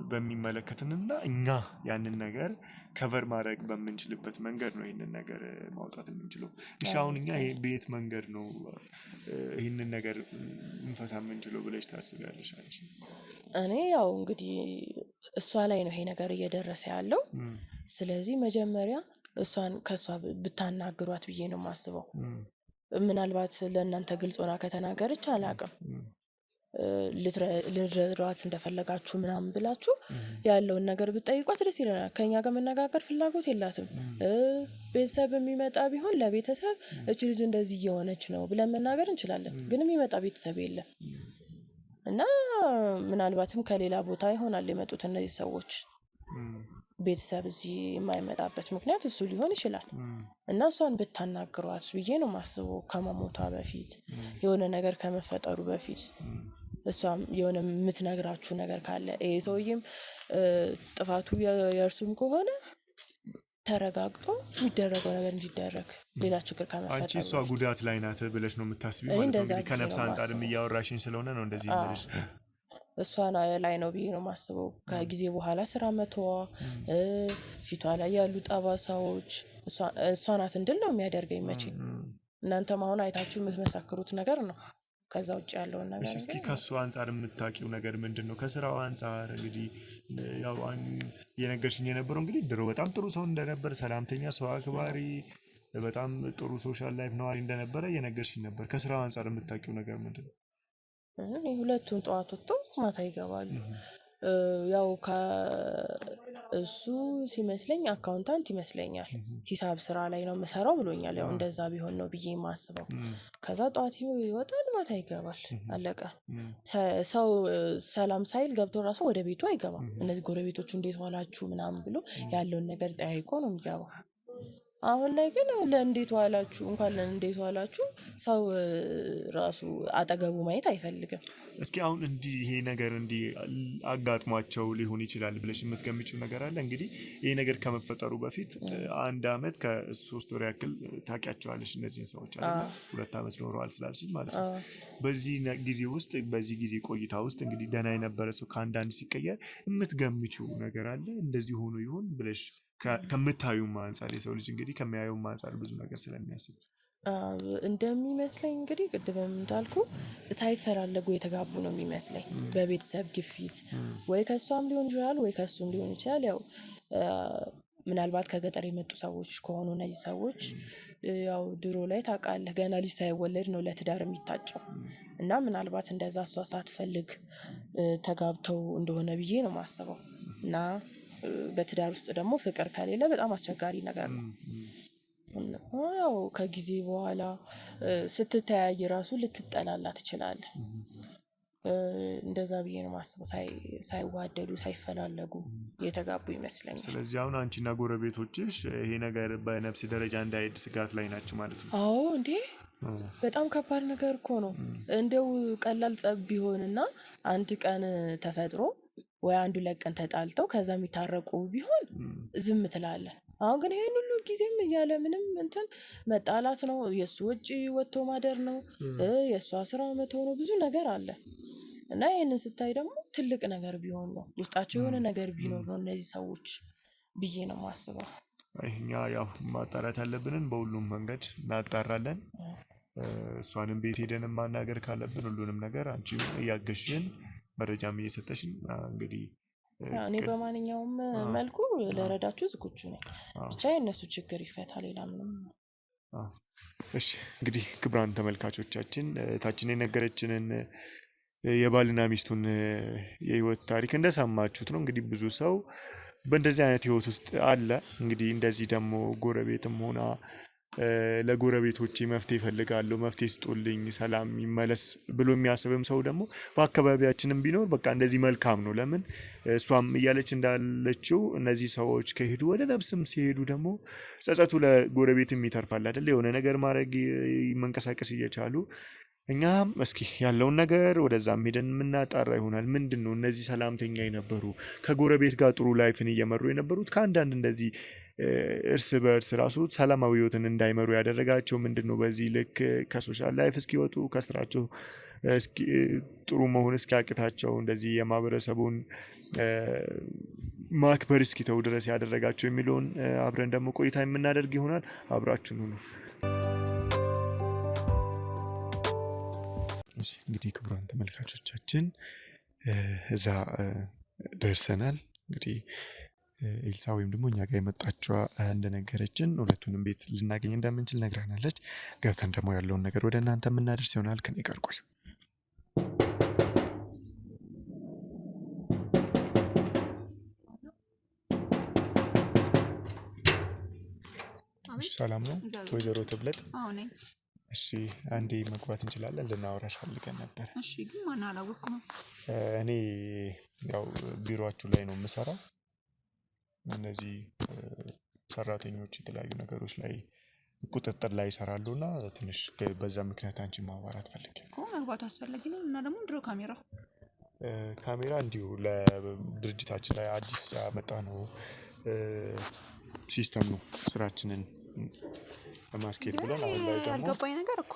በሚመለከትንና እኛ ያንን ነገር ከቨር ማድረግ በምንችልበት መንገድ ነው ይህንን ነገር ማውጣት የምንችለው። እሺ አሁን እኛ በየት መንገድ ነው ይህንን ነገር እንፈታ የምንችለው ብለሽ ታስቢያለሽ አንቺ? እኔ ያው እንግዲህ እሷ ላይ ነው ይሄ ነገር እየደረሰ ያለው። ስለዚህ መጀመሪያ እሷን ከሷ ብታናግሯት ብዬ ነው የማስበው። ምናልባት ለእናንተ ግልጽ ሆና ከተናገረች አላውቅም፣ ልትረዷት እንደፈለጋችሁ ምናምን ብላችሁ ያለውን ነገር ብትጠይቋት ደስ ይለናል። ከኛ ጋር መነጋገር ፍላጎት የላትም። ቤተሰብ የሚመጣ ቢሆን ለቤተሰብ እች ልጅ እንደዚህ እየሆነች ነው ብለን መናገር እንችላለን። ግን የሚመጣ ቤተሰብ የለም እና ምናልባትም ከሌላ ቦታ ይሆናል የመጡት እነዚህ ሰዎች። ቤተሰብ እዚህ የማይመጣበት ምክንያት እሱ ሊሆን ይችላል እና እሷን ብታናግሯት ብዬ ነው የማስበው። ከመሞቷ በፊት የሆነ ነገር ከመፈጠሩ በፊት እሷም የሆነ የምትነግራችሁ ነገር ካለ ይሄ ሰውዬም ጥፋቱ የእርሱም ከሆነ ተረጋግጦ የሚደረገው ነገር እንዲደረግ ሌላ ችግር አንቺ ከመፈጠሩ እሷ ጉዳት ላይ ናት ብለሽ ነው የምታስቢው ማለት ነው? እንግዲህ ከነፍስ አንጻርም እያወራሽኝ ስለሆነ ነው እንደዚህ የምልሽ። እሷ ላይ ነው ብዬ ነው የማስበው። ከጊዜ በኋላ ስራ መተዋ ፊቷ ላይ ያሉ ጠባሳዎች እሷ ናት እንድል ነው የሚያደርገኝ መቼ። እናንተም አሁን አይታችሁ የምትመሰክሩት ነገር ነው። ከዛ ውጭ ያለውን ነገር እስኪ ከሱ አንጻር የምታውቂው ነገር ምንድን ነው? ከስራው አንጻር እንግዲህ ያው የነገርሽኝ የነበረው እንግዲህ ድሮ በጣም ጥሩ ሰው እንደነበር፣ ሰላምተኛ፣ ሰው አክባሪ፣ በጣም ጥሩ ሶሻል ላይፍ ነዋሪ እንደነበረ የነገርሽኝ ነበር። ከስራው አንጻር የምታውቂው ነገር ምንድን ነው? ሁለቱም ጠዋት ወጥቶ ማታ ይገባሉ። ያው እሱ ሲመስለኝ አካውንታንት ይመስለኛል፣ ሂሳብ ስራ ላይ ነው የምሰራው ብሎኛል። ያው እንደዛ ቢሆን ነው ብዬ የማስበው። ከዛ ጠዋት ይወጣል ማታ ይገባል፣ አለቀ። ሰው ሰላም ሳይል ገብቶ ራሱ ወደ ቤቱ አይገባም። እነዚህ ጎረቤቶቹ እንዴት ዋላችሁ ምናምን ብሎ ያለውን ነገር ጠያይቆ ነው የሚገባው። አሁን ላይ ግን ለእንዴት ዋላችሁ እንኳን ለእንዴት ዋላችሁ ሰው ራሱ አጠገቡ ማየት አይፈልግም። እስኪ አሁን እንዲህ ይሄ ነገር እንዲህ አጋጥሟቸው ሊሆን ይችላል ብለሽ የምትገምጪው ነገር አለ? እንግዲህ ይሄ ነገር ከመፈጠሩ በፊት 1 ዓመት ከ3 ወር ያክል ታውቂያቸዋለሽ እነዚህን ሰዎች አይደል? 2 ዓመት ኖረዋል ስላልሽኝ ማለት ነው። በዚህ ጊዜ ውስጥ በዚህ ጊዜ ቆይታ ውስጥ እንግዲህ ደህና የነበረ ሰው ከአንዳንድ ሲቀየር የምትገምጪው ነገር አለ? እንደዚህ ሆኖ ይሆን ብለሽ ከምታዩም አንፃር የሰው ልጅ እንግዲህ ከሚያዩም አንፃር ብዙ ነገር ስለሚያስብ እንደሚመስለኝ እንግዲህ ቅድምም እንዳልኩ ሳይፈላለጉ የተጋቡ ነው የሚመስለኝ። በቤተሰብ ግፊት ወይ ከሷም ሊሆን ይችላል ወይ ከሱም ሊሆን ይችላል። ያው ምናልባት ከገጠር የመጡ ሰዎች ከሆኑ እነዚህ ሰዎች ያው ድሮ ላይ ታውቃለህ ገና ልጅ ሳይወለድ ነው ለትዳር የሚታጨው እና ምናልባት እንደዛ እሷ ሳትፈልግ ተጋብተው እንደሆነ ብዬ ነው የማስበው። እና በትዳር ውስጥ ደግሞ ፍቅር ከሌለ በጣም አስቸጋሪ ነገር ነው። ያው ከጊዜ በኋላ ስትተያይ ራሱ ልትጠላላ ትችላለህ። እንደዛ ብዬ ነው የማስበው። ሳይዋደዱ ሳይፈላለጉ የተጋቡ ይመስለኛል። ስለዚህ አሁን አንቺና ጎረቤቶችሽ ይሄ ነገር በነፍስ ደረጃ እንዳይሄድ ስጋት ላይ ናችሁ ማለት ነው? አዎ እንዴ በጣም ከባድ ነገር እኮ ነው። እንደው ቀላል ጸብ ቢሆንና አንድ ቀን ተፈጥሮ ወይ 1-2 ቀን ተጣልተው ከዛ የሚታረቁ ቢሆን ዝም ትላለህ። አሁን ግን ይሄን ሁሉ ጊዜም እያለ ምንም እንትን መጣላት ነው። የሱ ውጪ ወጥቶ ማደር ነው። የሷ ስራ መተው ነው። ብዙ ነገር አለ እና ይሄንን ስታይ ደግሞ ትልቅ ነገር ቢሆን ነው ውስጣቸው የሆነ ነገር ቢኖር ነው እነዚህ ሰዎች ብዬ ነው የማስበው። እኛ ያው ማጣራት ያለብንን በሁሉም መንገድ እናጣራለን። እሷንም ቤት ሄደን ማናገር ካለብን ሁሉንም ነገር አንቺም እያገሽን መረጃም እየሰጠሽን እንግዲህ እኔ በማንኛውም መልኩ ለረዳችሁ ዝግጁ ነኝ። ብቻ የእነሱ ችግር ይፈታ፣ ሌላ ምንም። እሺ እንግዲህ ክቡራን ተመልካቾቻችን ታችን የነገረችንን የባልና ሚስቱን የህይወት ታሪክ እንደሰማችሁት ነው። እንግዲህ ብዙ ሰው በእንደዚህ አይነት ህይወት ውስጥ አለ። እንግዲህ እንደዚህ ደግሞ ጎረቤትም ሆና ለጎረቤቶቼ መፍትሄ እፈልጋለሁ፣ መፍትሄ ስጡልኝ፣ ሰላም ይመለስ ብሎ የሚያስብም ሰው ደግሞ በአካባቢያችንም ቢኖር በቃ እንደዚህ መልካም ነው። ለምን እሷም እያለች እንዳለችው እነዚህ ሰዎች ከሄዱ ወደ ነፍስም ሲሄዱ ደግሞ ጸጸቱ ለጎረቤትም ይተርፋል አይደል? የሆነ ነገር ማድረግ መንቀሳቀስ እየቻሉ እኛም እስኪ ያለውን ነገር ወደዛም ሄደን የምናጣራ ይሆናል። ምንድነው እነዚህ ሰላምተኛ የነበሩ ከጎረቤት ጋር ጥሩ ላይፍን እየመሩ የነበሩት ከአንዳንድ እንደዚህ እርስ በእርስ ራሱ ሰላማዊ ህይወትን እንዳይመሩ ያደረጋቸው ምንድነው? በዚህ ልክ ከሶሻል ላይፍ እስኪወጡ ከስራቸው ጥሩ መሆን እስኪያቅታቸው እንደዚህ የማህበረሰቡን ማክበር እስኪተው ድረስ ያደረጋቸው የሚለውን አብረን ደግሞ ቆይታ የምናደርግ ይሆናል። አብራችሁን ሁኑ። እንግዲህ ክቡራን ተመልካቾቻችን እዛ ደርሰናል። እንግዲህ ኤልሳ ወይም ደግሞ እኛ ጋር የመጣችዋ እንደነገረችን ሁለቱንም ቤት ልናገኝ እንደምንችል ነግራናለች። ገብተን ደግሞ ያለውን ነገር ወደ እናንተ የምናደርስ ይሆናል። ከኔ ጋር ቆዩ። ሰላም ነው ወይዘሮ ትብለጥ? አዎ ነኝ። እሺ አንዴ መግባት እንችላለን? ልናወራሽ ፈልገን ነበር። እሺ ግን ማን አላወቅኩም። እኔ ያው ቢሮአችሁ ላይ ነው የምሰራው። እነዚህ ሰራተኞች የተለያዩ ነገሮች ላይ ቁጥጥር ላይ ይሰራሉና ትንሽ በዛ ምክንያት አንቺ ማዋራት ፈልጌ እኮ። መግባቱ አስፈላጊ ነው እና ደግሞ ድሮ ካሜራ እንዲሁ ለድርጅታችን ላይ አዲስ ያመጣ ነው ሲስተም ነው ስራችንን ለማስኬድ ብለን አሁን ላይ ደግሞ ያልገባኝ ነገር እኮ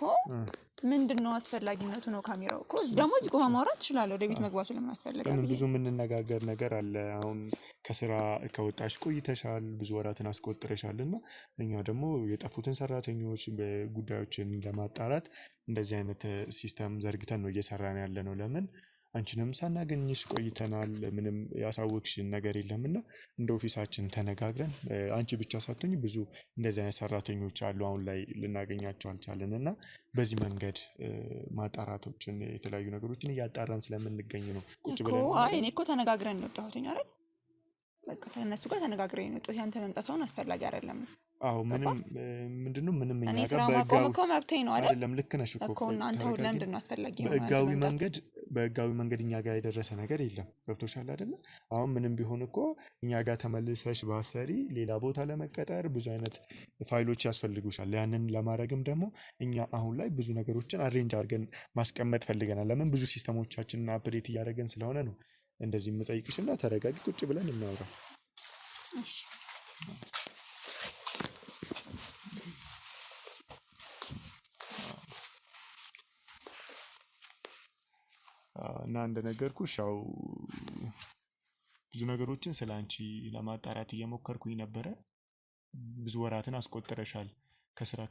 ምንድነው አስፈላጊነቱ ነው ካሜራው እኮ ደግሞ እዚህ ቆማ ማውራት ትችላለህ። ወደ ቤት መግባቱ ለምን አስፈለገ? ለምን ብዙ የምንነጋገር ነገር አለ። አሁን ከስራ ከወጣሽ ቆይተሻል፣ ብዙ ወራትን አስቆጥረሻል እና እኛ ደግሞ የጠፉትን ሰራተኞች በጉዳዮችን ለማጣራት እንደዚህ አይነት ሲስተም ዘርግተን ነው እየሰራን ያለ ነው። ለምን አንቺንም ሳናገኝሽ ቆይተናል። ምንም ያሳወቅሽን ነገር የለምና እንደ ኦፊሳችን ተነጋግረን አንቺ ብቻ ሳትሆኝ ብዙ እንደዚህ አይነት ሰራተኞች አሉ አሁን ላይ ልናገኛቸው አልቻለን እና በዚህ መንገድ ማጣራቶችን የተለያዩ ነገሮችን እያጣራን ስለምንገኝ ነው ቁጭ ብለን። አይ እኔ እኮ ተነጋግረን ነው የወጣሁት አይደል? በቃ ከእነሱ ጋር ተነጋግረን ነው የወጣሁት። ያንተ መምጣት አሁን አስፈላጊ አይደለም። አዎ ምንም ምንድነው ምንም እኛ እኔ ጋር ስራ ማቆም እኮ መብቴ ነው አይደል? አይደለም ልክ ነሽ እኮ እናንተ ሁሉ ለምንድን ነው አስፈላጊ ነው? በህጋዊ መንገድ እኛ ጋር የደረሰ ነገር የለም። ገብቶሻል አይደለ? አሁን ምንም ቢሆን እኮ እኛ ጋር ተመልሰሽ ባሰሪ ሌላ ቦታ ለመቀጠር ብዙ አይነት ፋይሎች ያስፈልጉሻል። ያንን ለማድረግም ደግሞ እኛ አሁን ላይ ብዙ ነገሮችን አሬንጅ አድርገን ማስቀመጥ ፈልገናል። ለምን ብዙ ሲስተሞቻችንን አፕዴት እያደረገን ስለሆነ ነው እንደዚህ የምጠይቅሽና ተረጋጊ፣ ቁጭ ብለን እናውራ። እሺ እና እንደነገርኩሽ ያው ብዙ ነገሮችን ስለ አንቺ ለማጣራት እየሞከርኩኝ ነበረ። ብዙ ወራትን አስቆጥረሻል ከስራ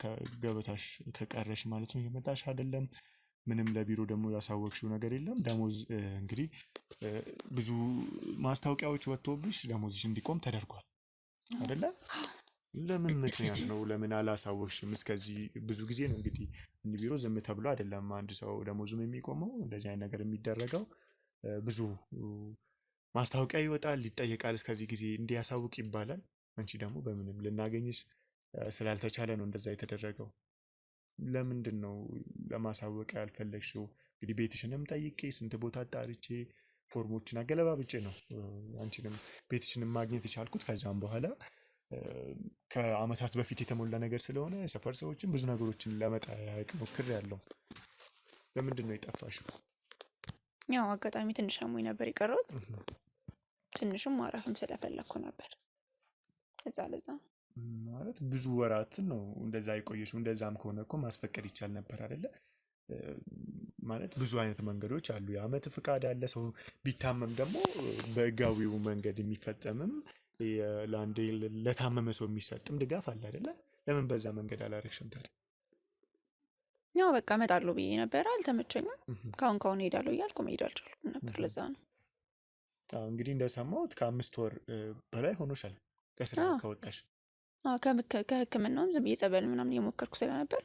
ገበታሽ ከቀረሽ ማለት ነው። እየመጣሽ አይደለም። ምንም ለቢሮ ደግሞ ያሳወቅሽው ነገር የለም። ደሞዝ እንግዲህ ብዙ ማስታወቂያዎች ወጥቶብሽ ደሞዝሽ እንዲቆም ተደርጓል አይደለ? ለምን ምክንያት ነው? ለምን አላሳወቅሽም? እስከዚህ ብዙ ጊዜ ነው እንግዲህ ቢሮ ዝም ተብሎ አይደለም አንድ ሰው ደሞዙም የሚቆመው። እንደዚህ አይነት ነገር የሚደረገው ብዙ ማስታወቂያ ይወጣል፣ ይጠየቃል፣ እስከዚህ ጊዜ እንዲያሳውቅ ይባላል። አንቺ ደግሞ በምንም ልናገኝሽ ስላልተቻለ ነው እንደዛ የተደረገው። ለምንድን ነው ለማሳወቅ ያልፈለግሽው? እንግዲህ ቤትሽንም ጠይቄ ስንት ቦታ አጣርቼ ፎርሞችን አገለባብጬ ነው አንቺንም ቤትሽንም ማግኘት የቻልኩት። ከዛም በኋላ ከአመታት በፊት የተሞላ ነገር ስለሆነ የሰፈር ሰዎችን ብዙ ነገሮችን ለመጠያየቅ ሞክሬያለሁ። ለምንድን ነው የጠፋሽው? ያው አጋጣሚ ትንሽ አሞኝ ነበር የቀረሁት። ትንሽም ማረፍም ስለፈለኩ ነበር። ለዛ ማለት ብዙ ወራትን ነው እንደዛ የቆየሽው። እንደዛም ከሆነ እኮ ማስፈቀድ ይቻል ነበር አይደለ? ማለት ብዙ አይነት መንገዶች አሉ። የአመት ፍቃድ አለ። ሰው ቢታመም ደግሞ በህጋዊው መንገድ የሚፈጸምም ለአንድ ለታመመ ሰው የሚሰጥም ድጋፍ አለ አይደለ? ለምን በዛ መንገድ አላረግሽም ታዲያ? ያው በቃ እመጣለሁ ብዬ ነበር፣ አልተመቸኝም። ካሁን ሄዳለሁ እያልኩ መሄድ አልቻልኩም ነበር። ለዛ ነው። እንግዲህ እንደሰማሁት ከ5 ወር በላይ ሆኖሻል ከስራ ከወጣሽ። ከህክምናውም ዝም ብዬ ጸበል ምናምን እየሞከርኩ ስለነበር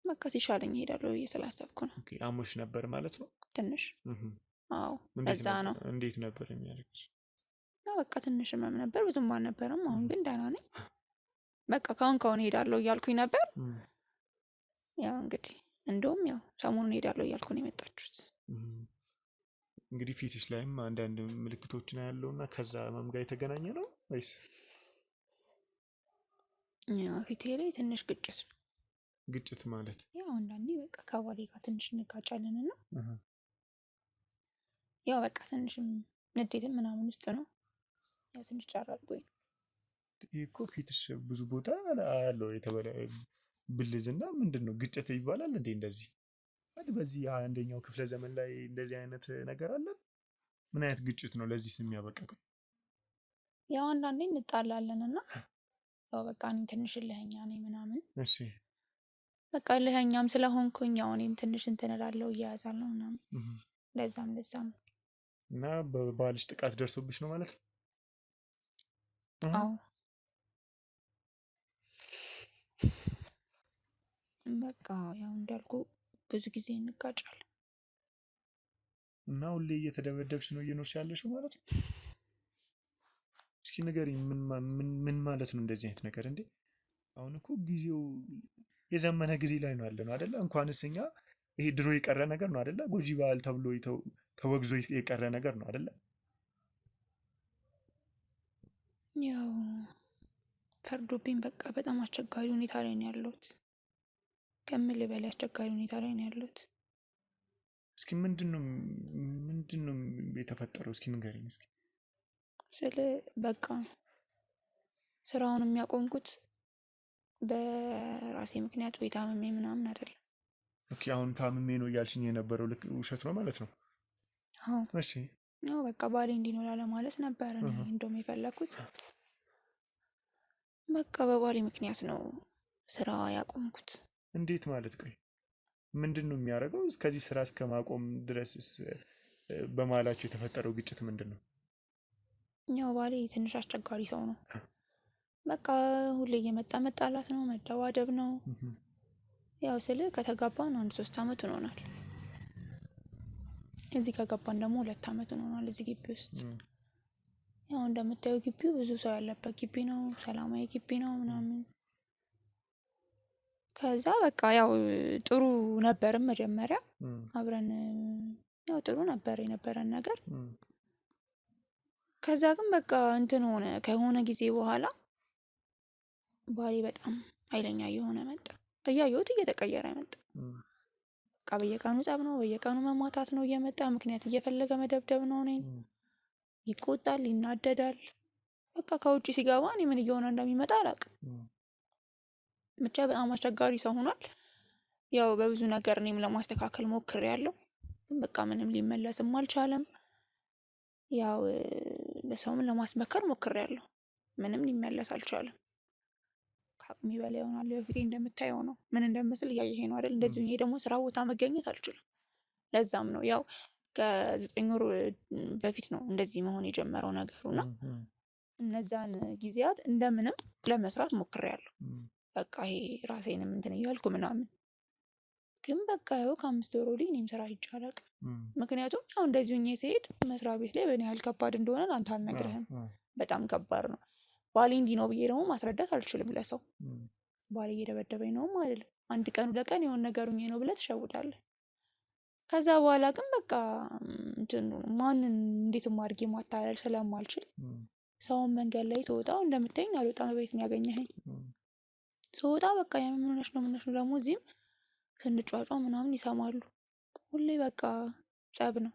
በቃ ሲሻለኝ እሄዳለሁ ብዬ ስላሰብኩ ነው። አሞሽ ነበር ማለት ነው ትንሽ? አዎ ለዛ ነው። እንዴት ነበር የሚያደርግሽ? በቃ ትንሽ ህመም ነበር፣ ብዙም አልነበረም። አሁን ግን ደህና ነኝ። በቃ ካሁን ሄዳለሁ እያልኩኝ ነበር። ያው እንግዲህ እንደውም ያው ሰሞኑን ሄዳለሁ እያልኩ ነው የመጣችሁት። እንግዲህ ፊትሽ ላይም አንዳንድ ምልክቶችን ያለውና ከዛ ህመም ጋር የተገናኘ ነው ወይስ? ያው ፊቴ ላይ ትንሽ ግጭት ነው። ግጭት ማለት ያው አንዳንዴ በቃ ከባሌ ጋር ትንሽ እንጋጫለን እና ያው በቃ ትንሽም ንዴትም ምናምን ውስጥ ነው። ያው ትንሽ ጫር አድርጎኝ ይሄ እኮ ፊትሽ ብዙ ቦታ ያለው የተበለ ብልዝና ምንድን ነው ግጭት ይባላል እንዴ? እንደዚህ በዚህ አንደኛው ክፍለ ዘመን ላይ እንደዚህ አይነት ነገር አለ? ምን አይነት ግጭት ነው ለዚህ ስም ያበቃው? ያው አንዳንዴ እንጣላለን እና ያው በቃ እኔ ትንሽ እልኸኛ ነኝ ምናምን። እሺ በቃ እልኸኛም ስለሆንኩኝ ያው እኔም ትንሽ እንትን እላለሁ፣ እያያዛለሁ ምናምን። ለዛም እና በባልሽ ጥቃት ደርሶብሽ ነው ማለት ነው? አዎ በቃ ያው እንዳልኩ ብዙ ጊዜ እንጋጫለን። እና ሁሌ እየተደበደብሽ ነው እየኖርሽ ያለሽው ማለት ነው? እስኪ ንገሪኝ፣ ምን ማለት ነው እንደዚህ አይነት ነገር እንዴ? አሁን እኮ ጊዜው የዘመነ ጊዜ ላይ ነው ያለነው አይደለ? እንኳንስ እኛ ይሄ ድሮ የቀረ ነገር ነው አይደለ? ጎጂ ባህል ተብሎ ተወግዞ የቀረ ነገር ነው አይደለ? ያው ፈርዶብኝ በቃ በጣም አስቸጋሪ ሁኔታ ላይ ነው ያለሁት። ከምልህ በላይ አስቸጋሪ ሁኔታ ላይ ነው ያለሁት። እስኪ ምንድነው የተፈጠረው? እስኪ ንገሪኝ እስኪ። ስለ በቃ ስራውን የሚያቆምኩት በራሴ ምክንያት ወይ ታምሜ ምናምን አይደለም። ኦኬ አሁን ታምሜ ነው እያልሽኝ የነበረው ልክ ውሸት ነው ማለት ነው? አዎ እሺ ያው በቃ ባሌ እንዲኖር ለማለት ነበር እኔ እንደውም የፈለኩት። በቃ በባሌ ምክንያት ነው ስራ ያቆምኩት። እንዴት ማለት? ቆይ ምንድን ነው የሚያደርገው? እስከዚህ ስራ እስከ ማቆም ድረስስ በመሀላችሁ የተፈጠረው ግጭት ምንድን ነው? ያው ባሌ ትንሽ አስቸጋሪ ሰው ነው። በቃ ሁሌ እየመጣ መጣላት ነው፣ መደባደብ ነው። ያው ከተጋባን 3 አመት ሆኖናል። እዚህ ከገባን ደግሞ 2 አመት ሆኖናል እዚህ ግቢ ውስጥ። ያው እንደምታየው ግቢው ብዙ ሰው ያለበት ግቢ ነው፣ ሰላማዊ ግቢ ነው ምናምን። ከዛ በቃ ያው ጥሩ ነበርም መጀመሪያ አብረን ያው ጥሩ ነበር የነበረን ነገር። ከዛ ግን በቃ እንትን ሆነ። ከሆነ ጊዜ በኋላ ባሌ በጣም ኃይለኛ እየሆነ መጣ። እያየሁት እየተቀየረ መጣ። በቃ በየቀኑ ጸብ ነው፣ በየቀኑ መማታት ነው እየመጣ ምክንያት እየፈለገ መደብደብ ነው እኔን። ይቆጣል፣ ይናደዳል። በቃ ከውጭ ሲገባ እኔ ምን እየሆነ እንደሚመጣ አላውቅም። ብቻ በጣም አስቸጋሪ ሰው ሆኗል። ያው በብዙ ነገር እኔም ለማስተካከል ሞክሬያለሁ፣ ግን በቃ ምንም ሊመለስም አልቻለም። ያው ለሰውም ለማስመከር ሞክሬያለሁ፣ ምንም ሊመለስ አልቻለም። ከአቅሜ በላይ ይሆናል። በፊቴ እንደምታየው ነው፣ ምን እንደምስል እያየኸኝ ነው አይደል? እንደዚሁ እኔ ደግሞ ስራ ቦታ መገኘት አልችልም። ለዛም ነው ያው ከ9 ወር በፊት ነው እንደዚህ መሆን የጀመረው ነገሩና እነዛን ጊዜያት እንደምንም ለመስራት ሞክሬያለሁ። በቃ ይሄ ራሴንም እንትን እያልኩ ምናምን፣ ግን በቃ ያው ከ5 ወር ወዲህ እኔም ስራ ሂጄ አላውቅም። ምክንያቱም ያው እንደዚሁ እኔ ስሄድ መስሪያ ቤት ላይ በእኔ ያህል ከባድ እንደሆነ አንተ አልነግርህም። በጣም ከባድ ነው። ባሌ እንዲህ ነው ብዬ ደግሞ ማስረዳት አልችልም ለሰው። ባሌ እየደበደበኝ ነውም አይደለም፣ 1 ቀን 2 ቀን የሆነ ነገር ሆኜ ነው ብለህ ትሸውዳለህ። ከዛ በኋላ ግን በቃ ማንን እንዴትም አድርጌ ማታለል ስለማልችል ሰውን መንገድ ላይ ስወጣ እንደምታየኝ አልወጣም፣ ቤት ነው ያገኘኸኝ። ስወጣ በቃ ምን ሆነሽ ነው ደግሞ እዚህም ስንጫጫ ምናምን ይሰማሉ። ሁሌ በቃ ጸብ ነው፣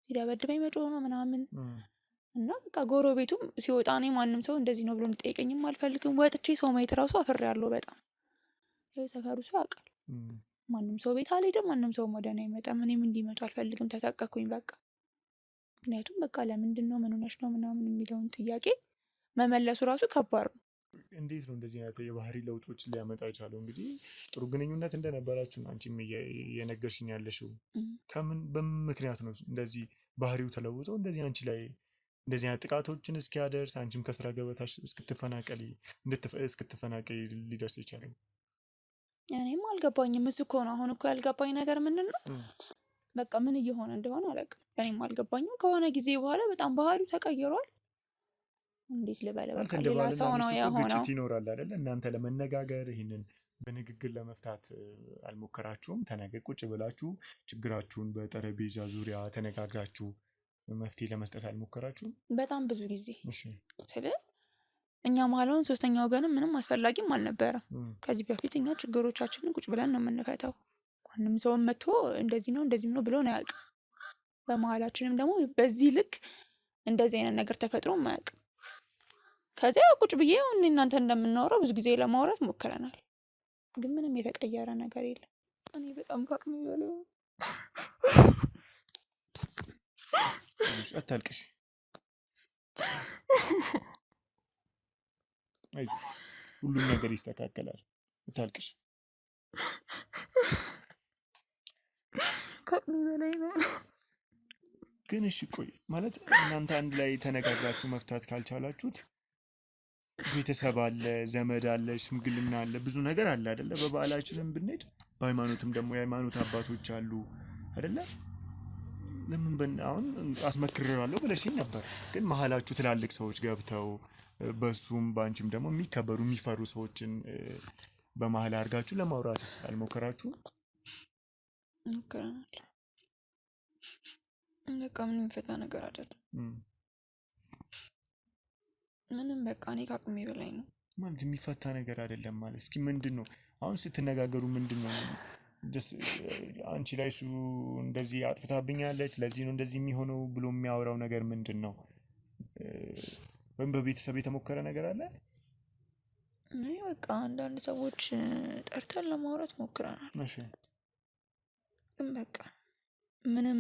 ሲደበድበኝ መጮህ ነው ምናምን። እና በቃ ጎረቤቱም ሲወጣ እኔ ማንም ሰው እንደዚህ ነው ብሎ እንዲጠይቀኝም አልፈልግም። ወጥቼ ሰው ማየት ራሱ አፍሬያለሁ በጣም። ያው ሰፈሩ ሰው ያውቃል። ማንም ሰው ቤት አልሄድም፣ ማንም ሰው ወደ እኔ አይመጣም። እኔም እንዲመጡ አልፈልግም፣ ተሰቀኩኝ በቃ። ምክንያቱም በቃ ለምንድን ነው ምን ሆነሽ ነው ምናምን የሚለውን ጥያቄ መመለሱ ራሱ ከባድ ነው። እንዴት ነው እንደዚህ አይነት የባህሪ ለውጦችን ሊያመጣ የቻለው? እንግዲህ ጥሩ ግንኙነት እንደነበራችሁ አንቺም እየነገርሽኝ ያለሽው በምን ምክንያት ነው እንደዚህ ባህሪው ተለውጦ እንደዚህ አንቺ ላይ እንደዚህ አይነት ጥቃቶችን እስኪያደርስ አንቺም ከስራ ገበታሽ እስክትፈናቀይ ሊደርስ የቻለው? እኔም አልገባኝም። እሱ እኮ ነው አሁን እኮ ያልገባኝ ነገር ምንድን ነው፣ በቃ ምን እየሆነ እንደሆነ አላውቅም። እኔም አልገባኝም። ከሆነ ጊዜ በኋላ በጣም ባህሪው ተቀይሯል። እንዴት ልበለ፣ በቃ ሌላ ሰው ነው የሆነው። ግጭት ይኖራል አይደለ? እናንተ ለመነጋገር ይህንን በንግግር ለመፍታት አልሞከራችሁም? ቁጭ ብላችሁ ችግራችሁን በጠረጴዛ ዙሪያ ተነጋግራችሁ መፍትሄ ለመስጠት አልሞከራችሁም? በጣም ብዙ ጊዜ እኛ መሀላውን 3ኛ ወገንም ምንም አስፈላጊም አልነበረም። ከዚህ በፊት እኛ ችግሮቻችንን ቁጭ ብለን ነው የምንፈታው። ማንም ሰውም መጥቶ እንደዚህ ነው ብሎ ነው አያውቅም። በመሀላችንም ደግሞ በዚህ ልክ እንደዚህ አይነት ነገር ተፈጥሮ አያውቅም። ከዚያ ቁጭ ብዬ እናንተ እንደምናወራው ብዙ ጊዜ ለማውራት ሞክረናል፣ ግን ምንም የተቀየረ ነገር የለም። እኔ በጣም ከአቅሜ በላይ አታልቅሽ፣ አይዞሽ፣ ሁሉም ነገር ይስተካከላል። አታልቅሽ። ከአቅሜ በላይ ነው። ግን እሺ ቆይ ማለት እናንተ አንድ ላይ ተነጋግራችሁ መፍታት ካልቻላችሁት ቤተሰብ አለ፣ ዘመድ አለ፣ ሽምግልና አለ፣ ብዙ ነገር አለ አይደለ? በበዓላችንም ብንሄድ በሃይማኖትም ደግሞ የሃይማኖት አባቶች አሉ አይደለ? ለምን አሁን አስመክሬዋለሁ ብለሽኝ ነበር፣ ግን መሀላችሁ ትላልቅ ሰዎች ገብተው በሱም በአንቺም ደግሞ የሚከበሩ የሚፈሩ ሰዎችን በመሀል አድርጋችሁ ለማውራትስ አልሞከራችሁም? ሞክረናል። በቃ ምንም የሚፈታ ነገር አይደለም። ምንም በቃ እኔ ከአቅሜ በላይ ነው ማለት የሚፈታ ነገር አይደለም ማለት። እስኪ ምንድን ነው አሁን ስትነጋገሩ ምንድን ነው አንቺ ላይ እሱ እንደዚህ አጥፍታብኛለች ለዚህ ነው እንደዚህ የሚሆነው ብሎ የሚያወራው ነገር ምንድን ነው? ወይም በቤተሰብ የተሞከረ ነገር አለ? እኔ በቃ አንዳንድ ሰዎች ጠርተን ለማውራት ሞክረናል። እሺ ግን በቃ ምንም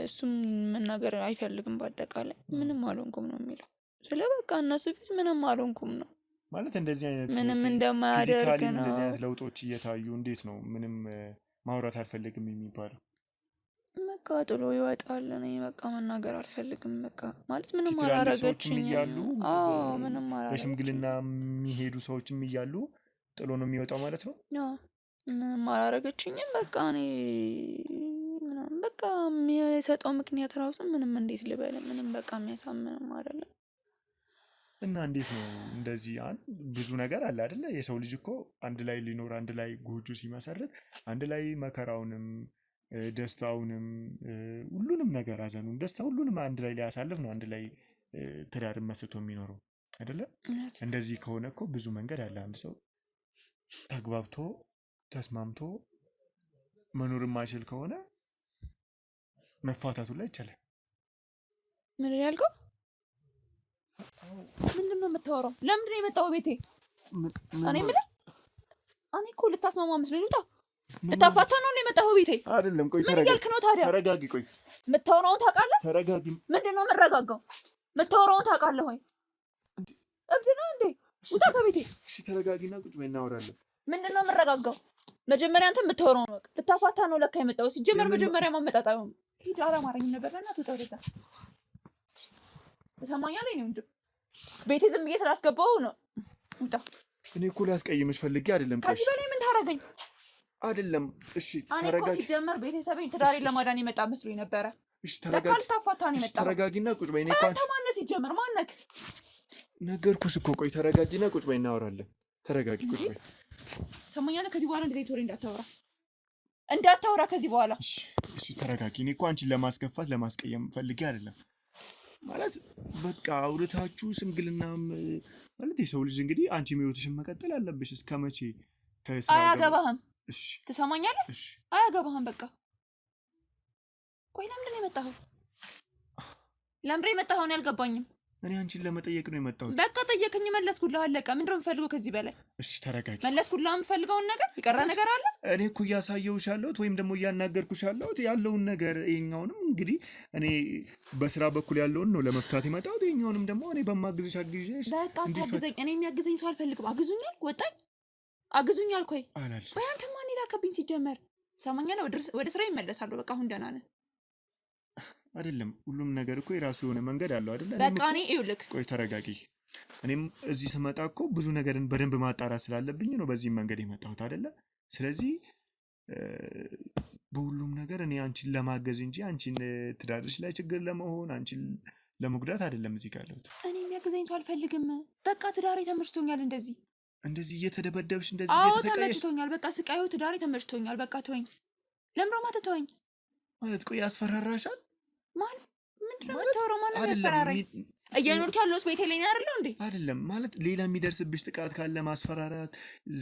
እሱም መናገር አይፈልግም። በአጠቃላይ ምንም አልሆንኩም ነው የሚለው። ስለ በቃ እነሱ ፊት ምንም አልሆንኩም ነው ማለት እንደዚህ አይነት ምንም እንደማያደርግ ፊዚካሊ ነው። እንደዚህ አይነት ለውጦች እየታዩ እንዴት ነው ምንም ማውራት አልፈልግም የሚባለው? በቃ ጥሎ ይወጣል። እኔ በቃ መናገር አልፈልግም። በቃ ማለት ምንም ትላልቅ ሰዎችም አላረገችኝም። እያሉ አዎ ምንም አላረገችኝም። በሽምግልና የሚሄዱ ሰዎችም እያሉ ጥሎ ነው የሚወጣው ማለት ነው። አዎ ምንም አላረገችኝም። በቃ እኔ ምናምን በቃ የሚሰጠው ምክንያት ራሱ ምንም እንዴት ልበል ምንም በቃ የሚያሳምንም አይደለም። እና እንዴት ነው እንደዚህ ብዙ ነገር አለ አይደለ? የሰው ልጅ እኮ አንድ ላይ ሊኖር አንድ ላይ ጎጆ ሲመሰርት አንድ ላይ መከራውንም ደስታውንም ሁሉንም ነገር ሀዘኑን ደስታ ሁሉንም አንድ ላይ ሊያሳልፍ ነው አንድ ላይ ትዳርን መስርቶ የሚኖረው አይደለ? እንደዚህ ከሆነ እኮ ብዙ መንገድ አለ። አንድ ሰው ተግባብቶ ተስማምቶ መኖር የማይችል ከሆነ መፋታቱ ላይ ይቻላል። ምንድን ያልከው? ምንድን ነው የምታወራው? ለምንድን ነው የመጣው ቤቴ? እኔ የምልህ እኔ እኮ ልታስማማ መስሎኝ ልውጣ ልታፋታ ነው የመጣው ቤቴ? አይደለም። ቆይ ምን እያልክ ነው ታዲያ? ተረጋጊ። ቆይ የምታወራውን ታውቃለህ? ተረጋጊ። ምንድን ነው የምረጋጋው? የምታወራውን ታውቃለህ ወይ? እብድ ነው እንዴ? ውጣ ከቤቴ። እሺ ተረጋጊና ቁጭ በይ እናወራለን። ምንድን ነው የምረጋጋው? መጀመሪያ አንተ የምታወራውን ወቅ ልታፋታ ነው ለካ የመጣው። ሲጀመር መጀመሪያ ማመጣጣው ሂድ። አላማረኝም ነበር እና ትወጣ ወደዛ። ተሰማኛለህ? እኔ ወንድም ቤቴ ዝም ብዬ ስላስገባው ነው። ውጣ። እኔ እኮ ላስቀይምሽ ፈልጌ አይደለም። ከዚህ በላይ ምን ታረገኝ? አይደለም። እሺ እኔ እኮ ሲጀመር ቤተሰቤን ትዳሬን ለማዳን የመጣ መስሎኝ ነበረ። እሺ ለካ ልታፋታ ነው የመጣው። ተረጋጊና ቁጭ በይ። አንተ ማነህ ሲጀመር? ማነህ? ነገርኩሽ እኮ። ቆይ ተረጋጊና ቁጭ በይ እናወራለን። ተረጋጊ፣ ቁጭ በይ። ሰማኛለህ? ከዚህ በኋላ እንደዚህ ወሬ እንዳታወራ ከዚህ በኋላ። እሺ ተረጋጊ። እኔ እኮ አንቺን ለማስከፋት ለማስቀየም ፈልጌ አይደለም። ማለት በቃ አውርታችሁ ሽምግልናም ማለት የሰው ልጅ እንግዲህ አንቺ ህይወትሽን መቀጠል አለብሽ። እስከ መቼ? አያገባህም። እሺ ትሰማኛለህ? እሺ አያገባህም። በቃ ቆይ ለምንድን ነው የመጣኸው? ለምንድን ነው የመጣኸው? እኔ አልገባኝም። እኔ አንቺን ለመጠየቅ ነው የመጣሁት። በቃ ጠየቀኝ፣ መለስኩልህ፣ አለቀ። ምንድን ነው የምፈልገው ከዚህ በላይ? እሺ ተረጋጊ። መለስኩልህ። የምፈልገውን ነገር የቀረ ነገር አለ? እኔ እኮ እያሳየሁሽ ያለሁት ወይም ደግሞ እያናገርኩሽ ያለሁት ያለውን ነገር ይኸኛውንም እንግዲህ እኔ በስራ በኩል ያለውን ነው ለመፍታት የመጣሁት። ይኸኛውንም ደግሞ እኔ በማግዝሽ አግዤሽ በቃ አታግዘኝ። እኔ የሚያግዘኝ ሰው አልፈልግም። አግዙኛል፣ ወጣኝ፣ አግዙኛል። ቆይ ቆይ አንተ ማን ይላከብኝ ሲጀመር? ሰማኛለህ? ወደ ስራ ይመለሳለሁ። በቃ አሁን ደህና ነን አይደለም? ሁሉም ነገር እኮ የራሱ የሆነ መንገድ አለው አይደለ? በቃ እኔ ይኸውልህ፣ ቆይ ተረጋጊ። እኔም እዚህ ስመጣ እኮ ብዙ ነገርን በደንብ ማጣራት ስላለብኝ ነው በዚህ መንገድ የመጣሁት አይደለ? ስለዚህ በሁሉም ነገር እኔ አንቺን ለማገዝ እንጂ አንቺን ትዳርሽ ላይ ችግር ለመሆን አንቺን ለመጉዳት አይደለም እዚህ ጋር ያለሁት። እኔ የሚያግዘኝ ሰው አልፈልግም። በቃ ትዳሬ ተመችቶኛል። እንደዚህ እየተደበደብሽ እንደዚህ እየተሰቃየሽ? ተመችቶኛል። በቃ ስቃዩ ትዳሬ ተመችቶኛል። በቃ ተወኝ። ለምሮ ማታ ተወኝ ማለት ቆይ ያስፈራራሻል? ማን ምንድን ነው የምታወራው? ማን ነው ያስፈራራኝ? እየኖርክ ያለሁት ቤቴ ላይ ነው አይደል እንዴ? አይደለም ማለት ሌላ የሚደርስብሽ ጥቃት ካለ ማስፈራራት፣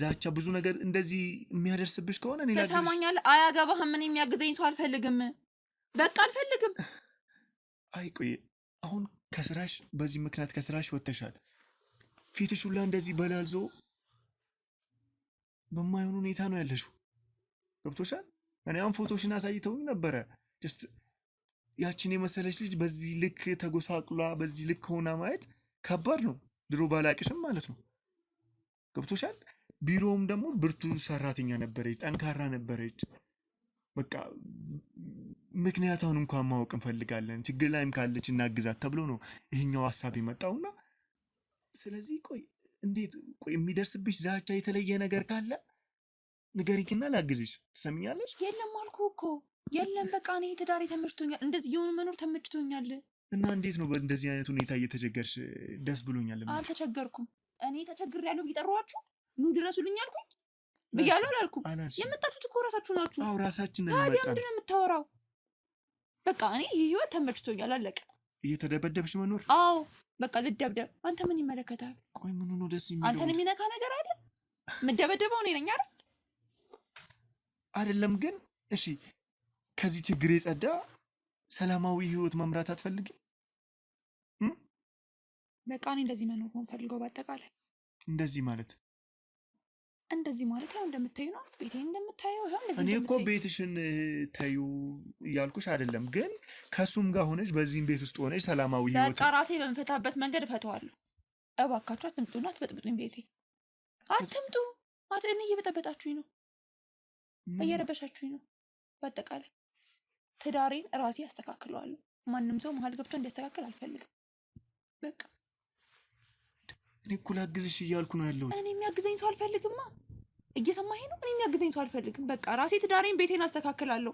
ዛቻ፣ ብዙ ነገር እንደዚህ የሚያደርስብሽ ከሆነ እኔ ተሰማኛል። አያገባህም። እኔ የሚያግዘኝ ሰው አልፈልግም። በቃ አልፈልግም። አይ ቆይ አሁን ከስራሽ በዚህ ምክንያት ከስራሽ ወጥተሻል። ፊትሽ ሁላ እንደዚህ በላልዞ በማይሆን ሁኔታ ነው ያለሽው። ገብቶሻል? እኔ አሁን ፎቶሽን አሳይተውኝ ነበረ። ጀስት ያችን የመሰለች ልጅ በዚህ ልክ ተጎሳቁላ በዚህ ልክ ሆና ማየት ከባድ ነው። ድሮ ባላቅሽም ማለት ነው። ገብቶሻል? ቢሮውም ደግሞ ብርቱ ሰራተኛ ነበረች፣ ጠንካራ ነበረች። በቃ ምክንያቱን እንኳን ማወቅ እንፈልጋለን፣ ችግር ላይም ካለች እናግዛት ተብሎ ነው ይሄኛው ሐሳብ የመጣውና ስለዚህ ቆይ እንዴት ቆይ የሚደርስብሽ ዛቻ የተለየ ነገር ካለ ንገሪኝና ላግዝሽ። ትሰሚኛለሽ? የለም አልኩህ እኮ የለም። በቃ እኔ ትዳሬ ተመችቶኛል። እንደዚህ የሆነ መኖር ተመችቶኛል። እና እንዴት ነው በእንደዚህ አይነት ሁኔታ እየተቸገርሽ? ደስ ብሎኛል። አልተቸገርኩም። እኔ ተቸግሬያለሁ። ቢጠሯችሁ ኑ ድረሱልኝ አልኩኝ ብያለሁ አላልኩም? የመጣችሁት እኮ ራሳችሁ ናችሁ። አዎ ራሳችን ነን። ታዲያ ምንድን ነው የምታወራው? በቃ እኔ ይህ ህይወት ተመችቶኛል። አለቀ። እየተደበደብሽ መኖር? አዎ በቃ ልደብደብ። አንተ ምን ይመለከታል? ቆይ ምኑ ነው ደስ የሚለው? አንተን የሚነካ ነገር አለ? የምደበደበው እኔ ነኝ አይደል? አይደለም ግን እሺ፣ ከዚህ ችግር የጸዳ ሰላማዊ ህይወት መምራት አትፈልጊም? በቃ እኔ እንደዚህ መኖር ነው ፈልገው። በአጠቃላይ እንደዚህ ማለት እንደዚህ ማለት ያው እንደምታዩ ነው። ቤቴን እንደምታየው ይሄው እንደዚህ እኔ እኮ እንደምታዩ ቤትሽን ተዩ እያልኩሽ አይደለም፣ ግን ከሱም ጋር ሆነሽ በዚህም ቤት ውስጥ ሆነሽ ሰላማዊ ህይወት በቃ ራሴ በምፈታበት መንገድ እፈታዋለሁ። እባካችሁ አትምጡና አትበጥብጡኝ። ቤቴ አትምጡ። እኔ እየበጠበጣችሁኝ ነው፣ እየረበሻችሁኝ ነው። በአጠቃላይ ትዳሬን ራሴ አስተካክለዋለሁ። ማንም ሰው መሀል ገብቶ እንዲያስተካክል አልፈልግም። በቃ እኔ እኮ ላግዝሽ እያልኩ ነው ያለሁት። እኔ የሚያግዘኝ ሰው አልፈልግማ። እየሰማኸኝ ነው? እኔ የሚያግዘኝ ሰው አልፈልግም። በቃ ራሴ ትዳሬን ቤቴን አስተካክላለሁ።